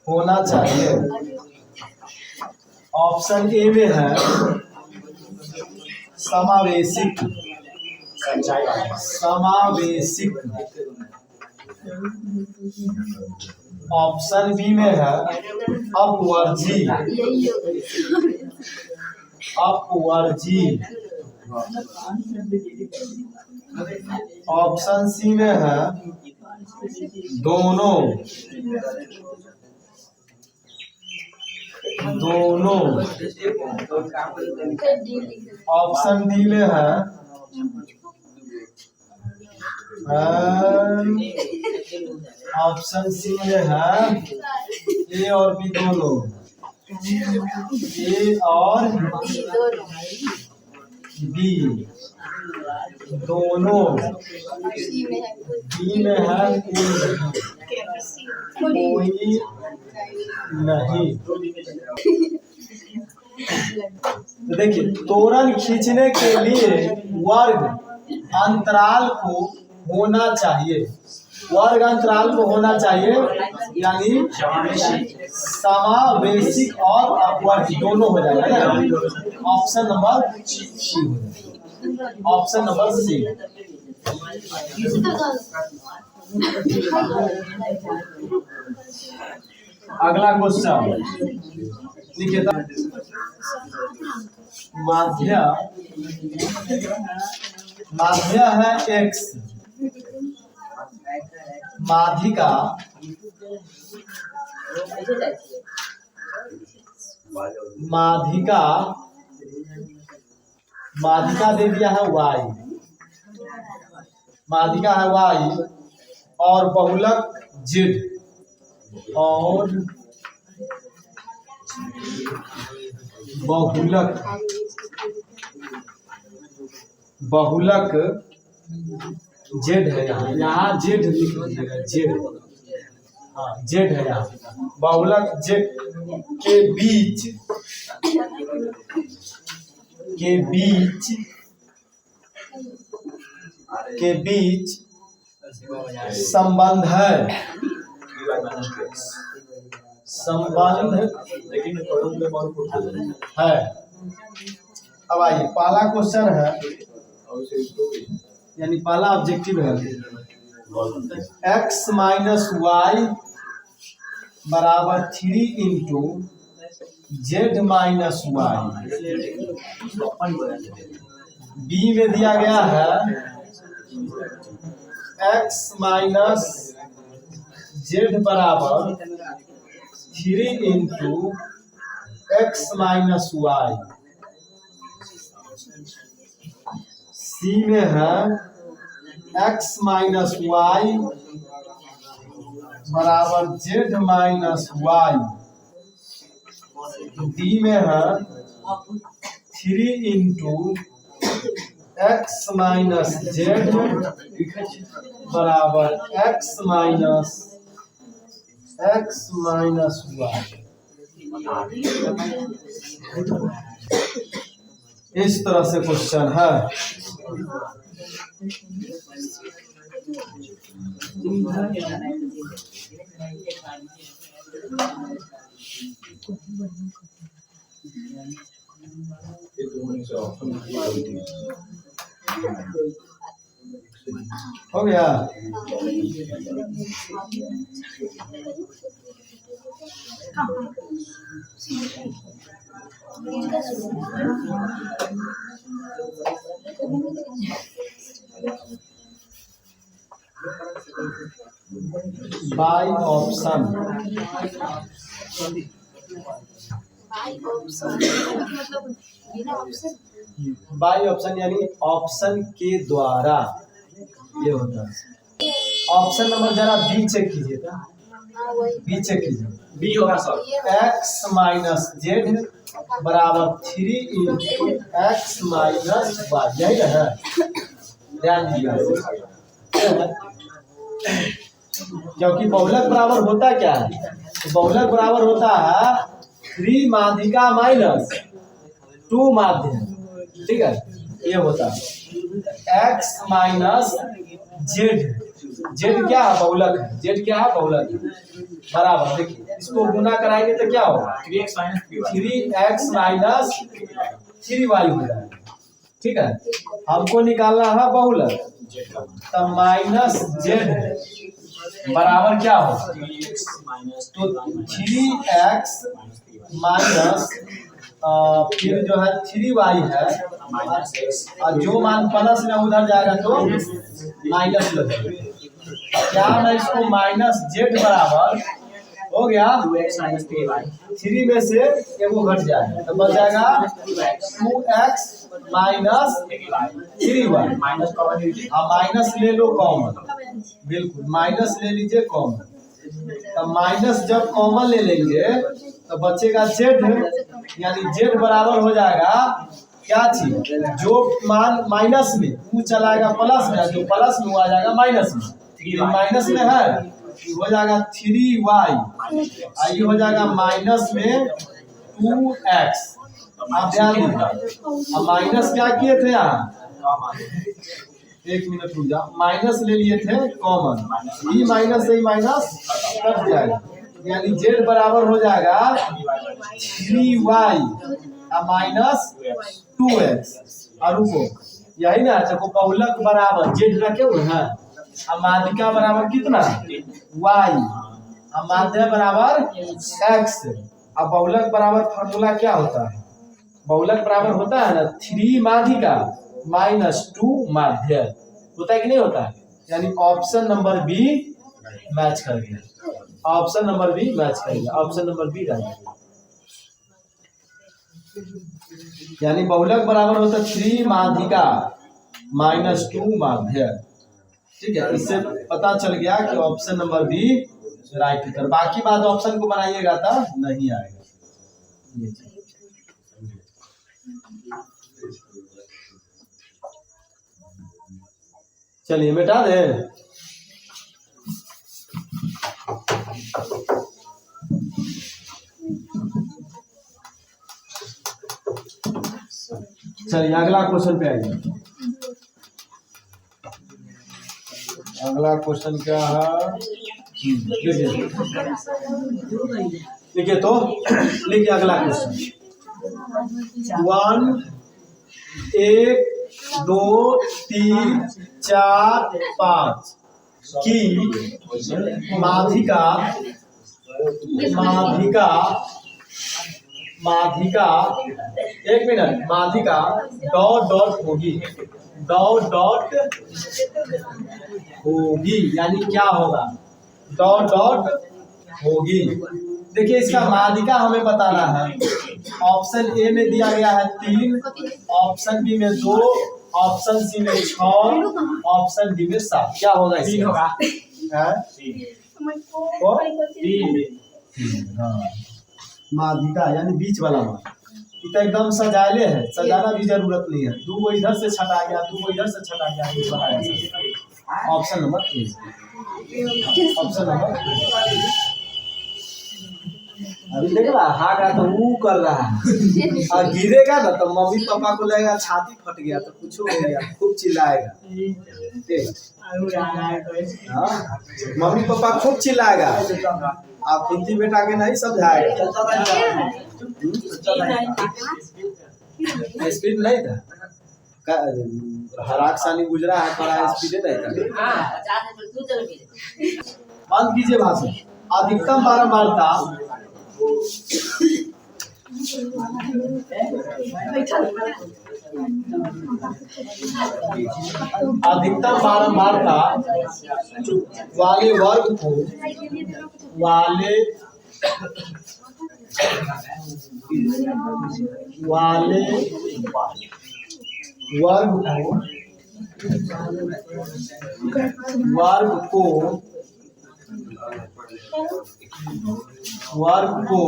होना चाहिए ऑप्शन ए में है समावेशिक, ऑप्शन बी में है अपवर्जी, ऑप्शन सी में है दोनों ऑप्शन डी में है ऑप्शन सी में है ए और बी दोनों, ए और बी दोनों, बी में है कोई नहीं। तो देखिए त्वरण खींचने के लिए वर्ग अंतराल को होना चाहिए, वर्ग अंतराल को होना चाहिए, यानी समावेशिक और अपवर्ग दोनों हो जाएगा ना। ऑप्शन नंबर सी हो जाएगा, ऑप्शन नंबर सी। अगला क्वेश्चन लिखिए, माध्य है x, माध्यिका दे दिया है y, माध्यिका है y और बहुलक z, और बहुलक z है। यहाँ z लिख लीजिएगा, z, हाँ z है यहाँ। बहुलक z के बीच संबंध है, है। अब आइए पहला क्वेश्चन है, यानी पहला ऑब्जेक्टिव है x माइनस वाई बराबर 3 into Z minus Y. B में दिया गया है x माइनस जेड बराबर 3 into X minus Y. C में है x माइनस वाई बराबर जेड माइनस वाई। डी में है 3 इंटू एक्स माइनस जेड बराबर एक्स माइनस वाई। इस तरह से क्वेश्चन है। हो गया। बाई ऑप्शन, बाई ऑप्शन यानी ऑप्शन के द्वारा ये होता है। ऑप्शन नंबर जरा बी चेक कीजिए, बी चेक कीजिए। बी होगा सर एक्स माइनस जेड बराबर 3 इंटू एक्स माइनस वाई, यही है। ध्यान दीजिएगा, क्योंकि बहुलक बराबर होता क्या है, तो बहुलक बराबर होता है 3 माध्यिका माइनस 2 माध्य, ठीक है। ये होता है x माइनस जेड, जेड क्या है बहुलक, जेड क्या है बहुलक बराबर, देखिए इसको गुना कराएंगे तो क्या होगा 3x माइनस 3y हो जाएगा, ठीक है। हमको निकालना है बहुलक, तो माइनस जेड बराबर क्या हो, तो 3x माइनस फिर जो है 3y है, और जो मान प्लस में उधर जाएगा तो माइनस लगेगा। क्या मैं इसको माइनस जेड बराबर हो गया 3 में से एगो घट जाएगा तो बच जाएगा 2x माइनस 3y। हाँ माइनस ले लो कॉमन, बिल्कुल माइनस ले लीजिए कॉमन। तो माइनस जब कॉमन ले लेंगे तो बचेगा जेड, यानी जेड बराबर हो जाएगा क्या चीज, जो मान माइनस में वो चलाएगा प्लस में, जो प्लस में वो आ जाएगा माइनस में। माइनस में है हो जाएगा 3y, ये हो जाएगा माइनस में 2x। आप ध्यान दीजिए, अब माइनस क्या किए थे यहाँ, एक मिनट रुक जाओ, माइनस ले लिए थे कॉमन, ई माइनस से माइनस कट जाएगा, यानी जेड बराबर हो जाएगा 3y माइनस 2x। और रुको यही ना, देखो बहुलक बराबर जेड रखे हुए हैं, माध्यिका बराबर कितना y, माध्य बराबर x, अब बहुलक बराबर फॉर्मूला क्या होता है, बहुलक बराबर होता है ना 3 माध्यिका माइनस 2 माध्य, होता है कि नहीं होता है। यानी ऑप्शन नंबर बी मैच कर गया, ऑप्शन नंबर बी मैच कर गया, ऑप्शन नंबर बी रहेगा। यानी बहुलक बराबर होता है 3 माध्यिका माइनस 2 माध्य। ठीक है, इससे पता चल गया कि ऑप्शन नंबर बी राइट है। बाकी बात ऑप्शन को बनाइएगा तो नहीं आएगा। चलिए मिटा दे। चलिए अगला क्वेश्चन पे आइए। अगला क्वेश्चन क्या है, लिखिए तो लिखिए अगला क्वेश्चन 1 1 2 3 4 5 की माध्यिका माध्यिका माध्यिका एक मिनट, माध्यिका डॉट डॉट होगी, डॉट डॉट होगी, यानी क्या होगा, डॉट डॉट होगी। देखिए इसका माध्यिका हमें बताना है। ऑप्शन ए में दिया गया है 3, ऑप्शन बी में 2, ऑप्शन सी में 6, ऑप्शन डी में 7। क्या होगा इसका, माध्यिका यानी बीच वाला मान। तो एकदम सजाले है, सजाना भी जरूरत नहीं है, 2 इधर से छटा गया, 2 इधर से छटा गया। Option number A, option number अभी देख रहा हाथ आता वो कर रहा है, और गिरेगा ना तो मम्मी पापा को लगेगा छाती फट गया तो कुछ हो गया, खूब चिल्लाएगा। मम्मी पापा खूब चिल्लाएगा, आप कुंती बेटा के नहीं समझाएगा। स्पीड नहीं था, हराक सानी गुजरा है, बड़ा स्पीड नहीं था। बंद कीजिए भाषण। अधिकतम बारंबारता अधिकतम बारंबारता वाले वर्ग को वाले वर्ग को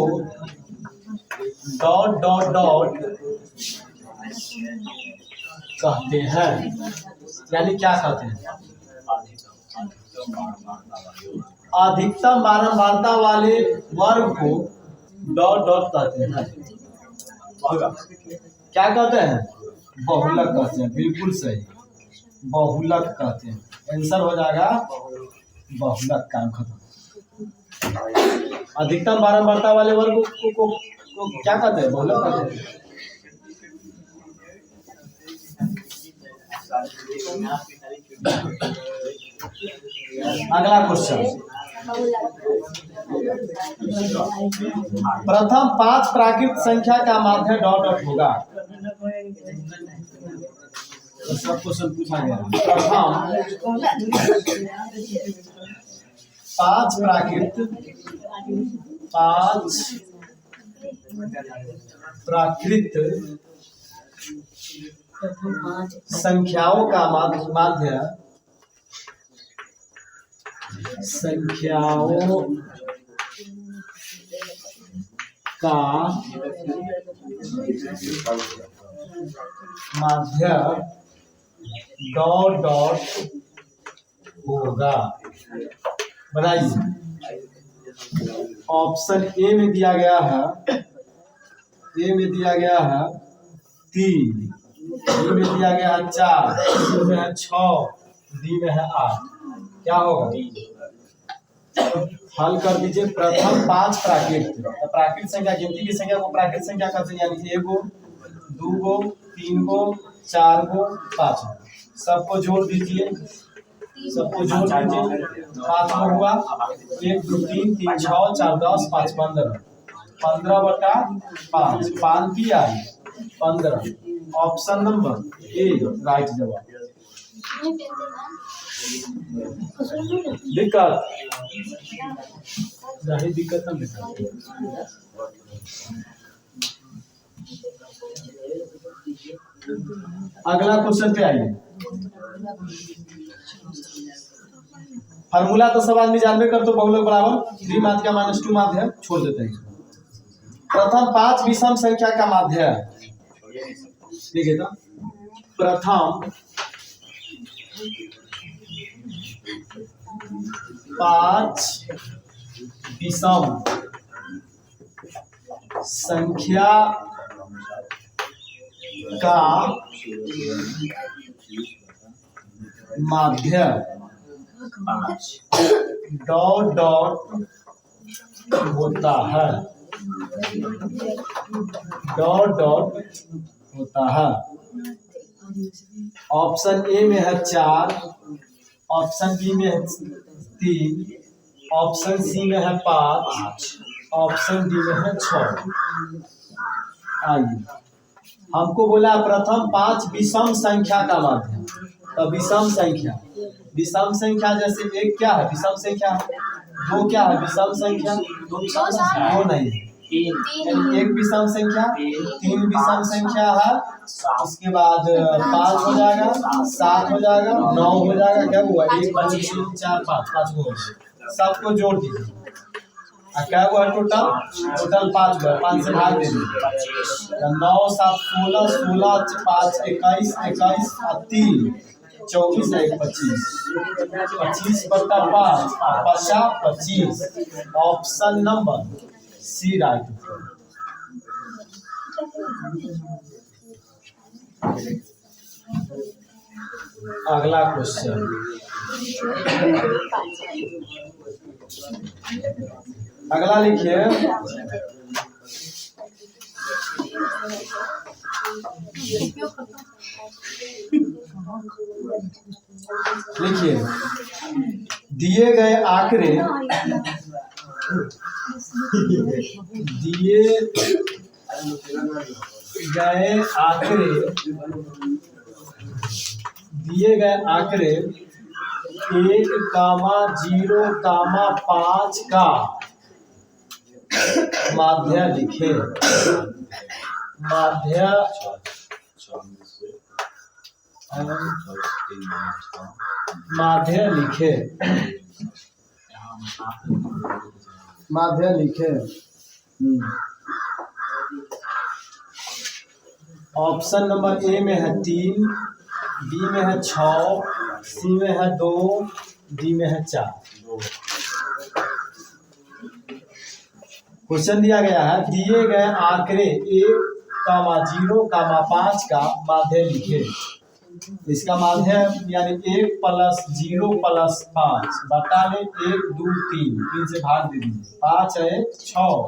डॉट डॉट डॉट कहते हैं। यानी क्या कहते हैं, अधिकतम बारंबारता वाले वर्ग को डॉट डॉट कहते हैं। क्या कहते हैं, बहुलक कहते हैं। बिल्कुल सही, बहुलक कहते हैं। आंसर हो जाएगा बहुलक, काम खत्म। अधिकतम बारंबारता वाले वर्ग को क्या कहते हैं, बहुलक कहते हैं। अगला क्वेश्चन प्रथम 5 प्राकृत संख्या का माध्य डॉट डॉट होगा। तो सब क्वेश्चन पूछा गया। प्रथम 5 प्राकृत संख्याओं का माध्य डॉट डॉट होगा। बनाइए। ऑप्शन ए में दिया गया है 3, बी में दिया गया है 4, सी में है 6, डी में है 8। क्या होगा? हल कर दीजिए। प्रथम 5 प्राकृत, तो प्राकृत संख्या गिनती की संख्या को प्राकृत संख्या कहते हैं, यानी 1 गो 2 गो 3 गो 4 गो 5 गो। सबको जोड़ दीजिए। 5 में हुआ 1 2 3 3 6 4 10 5 15 15/5 5 की आई 15। ऑप्शन नंबर ए राइट जवाब। दिक्कत नहीं, दिक्कत हम अगला क्वेश्चन पे आइए। फार्मूला तो सब आदमी जानबे कर, तो बहुलक बराबर 3 माध्य -2 माध्य छोड़ देते हैं। प्रथम 5 विषम संख्या का माध्य, ठीक है ना। प्रथम 5 विषम संख्या का माध्य डॉट डॉट होता है। ऑप्शन ए में है 4, ऑप्शन बी में है 3, ऑप्शन सी में है 5, ऑप्शन डी में है 6। आइए, हमको बोला प्रथम 5 विषम संख्या का माध्य। तो विषम संख्या जैसे 1 क्या है विषम संख्या, 2 क्या है विषम संख्या, 2 नहीं है, 1 विषम संख्या, 3 विषम संख्या है, उसके बाद 5 हो जाएगा, 7 हो जाएगा, 9 हो जाएगा। क्या हुआ? 1 2 3 4 5 गो। सबको जोड़ दीजिए। क्या हुआ? टोटल 5 हुआ। 5 से भाग दे दीजिए। 9 7 16 16 5 21 21 और 3 24 1 25 25/5 25। Option number C right. अगला क्वेश्चन, अगला लिखिए। दिए गए आंकड़े दिए गए आंकड़े 1, 0, 5 का माध्य लिखे। माध्य लिखे। ऑप्शन नंबर ए में है 3, बी में है 6, सी में है 2, डी में है 4। क्वेश्चन दिया गया है दिए गए आंकड़े 1, 0, 5 का माध्य लिखे। इसका माध्य यानी 1 + 0 + 5 बटा में 1 2 3 से भाग दे दीजिए। 5 है 6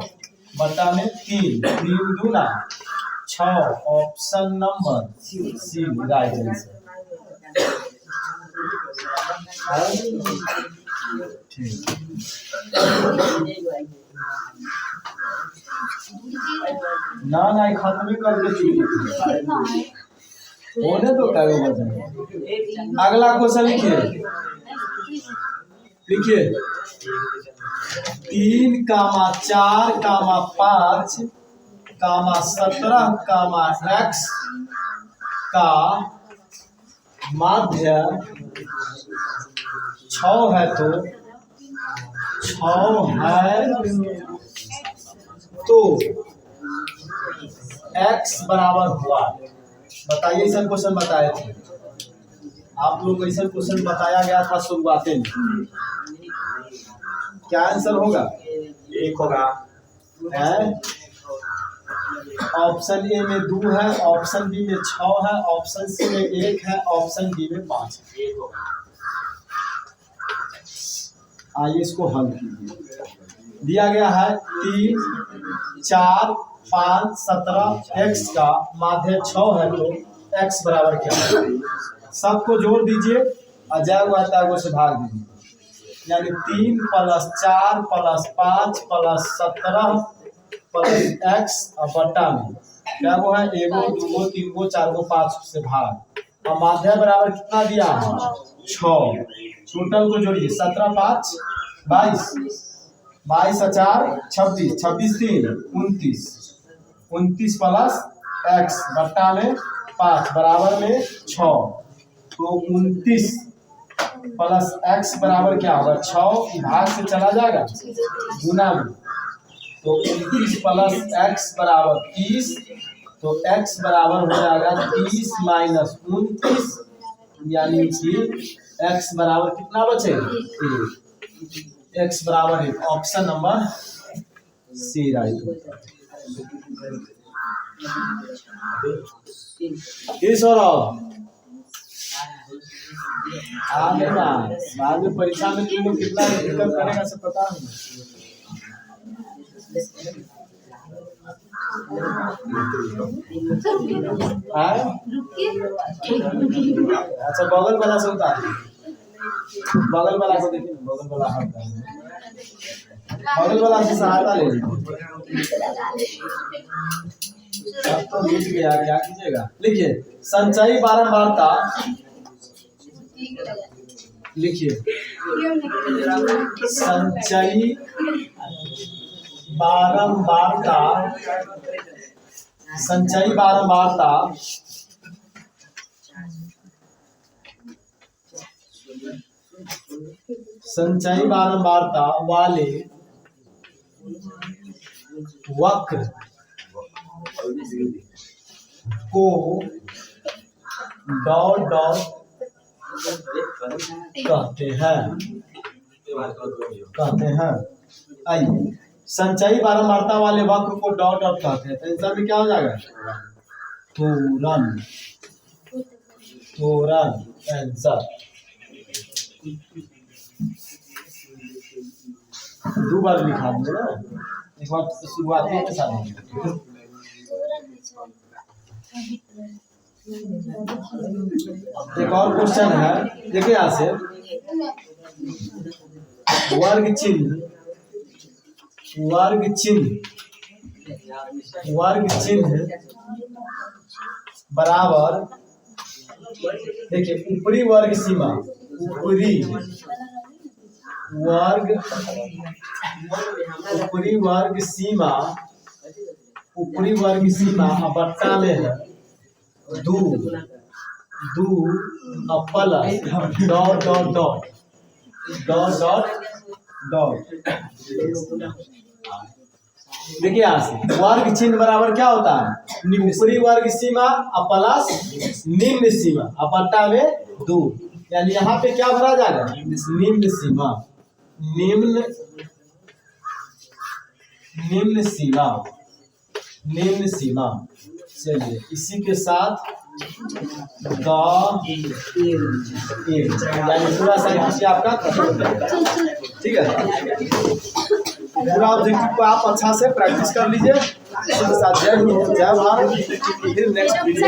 बटा में 3 3 दूना 6। Option number C right answer. ठीक। ना ना ये खत्म ही करके चुकी कितना है होने तो क्या वजन। अगला क्वेश्चन लिखिए 3, 4, 5, 17, x का माध्य 6 है तो 6 है तो x बराबर हुआ। बताइए ऐसा क्वेश्चन बताए थे आप लोग को, ऐसा क्वेश्चन बताया गया था शुरुआती में। क्या आंसर होगा? 1 होगा। ऑप्शन ए में 2 है, ऑप्शन बी में 6 है, ऑप्शन सी में 1 है, ऑप्शन डी में 5 है। आइए इसको हल कीजिए। दिया गया है 3, 4, 5, 17 x का माध्य 6 है तो x बराबर क्या है? सबको जोड़ दीजिए और जय से भाग दीजिए, यानी 3 + 4 + 5 + 17 + x और बट्टा में क्या वो है 1 2 3 4 5 से भाग और माध्य बराबर कितना दिया है 6। टोटल को जोड़िए 17 5 22 22 और 4 26 26 3 29 29 + x बट्टा में 5 बराबर में 6 तो 29 + x बराबर क्या होगा 6 भाग से चला जाएगा गुना में तो 29 + x बराबर 30 तो x बराबर हो जाएगा 30 - 29 यानी कि x बराबर कितना बचेगा 1। x बराबर 1 ऑप्शन नंबर सी राइट। इस और बाद में परीक्षा में तुम लोग कितना दिक्कत करेगा सब पता नहीं। अच्छा बगल वाला से उतार, बगल वाला से देखिए, बगल वाला हाथ बगल वाला से सहायता ले लीजिए। अब तो मिल गया, क्या कीजिएगा? लिखिए संचयी बारंबारता, लिखिए संचयी बारंबारता, संचयी बारंबारता संचयी बारंबारता वाले वक्र को डॉट डॉट कहते हैं। आइए संचयी बारंबारता वाले वक्र को डॉट डॉट कहते हैं तो आंसर में क्या हो जाएगा तुरंत तुरंत आंसर। 2 बार लिखा दो ना, एक बार शुरुआत में साथ एक और क्वेश्चन है, देखिए यहाँ से वर्ग चिन्ह बराबर, देखिए ऊपरी वर्ग सीमा, ऊपरी वर्ग सीमा बट्टा में है 2 plus dot dot dot dot dot dot. देखिए यहाँ से वर्ग चिन्ह बराबर क्या होता है ऊपरी वर्ग सीमा प्लस निम्न सीमा बट्टा में 2, यानी यहाँ पे क्या भरा जाएगा निम्न सीमा। चलिए इसी के साथ यानी पूरा साइकिल आपका खत्म हो जाएगा। ठीक है, पूरा ऑब्जेक्टिव को आप अच्छा से प्रैक्टिस कर लीजिए। इसके साथ जय हिंद, जय भारत। फिर नेक्स्ट वीडियो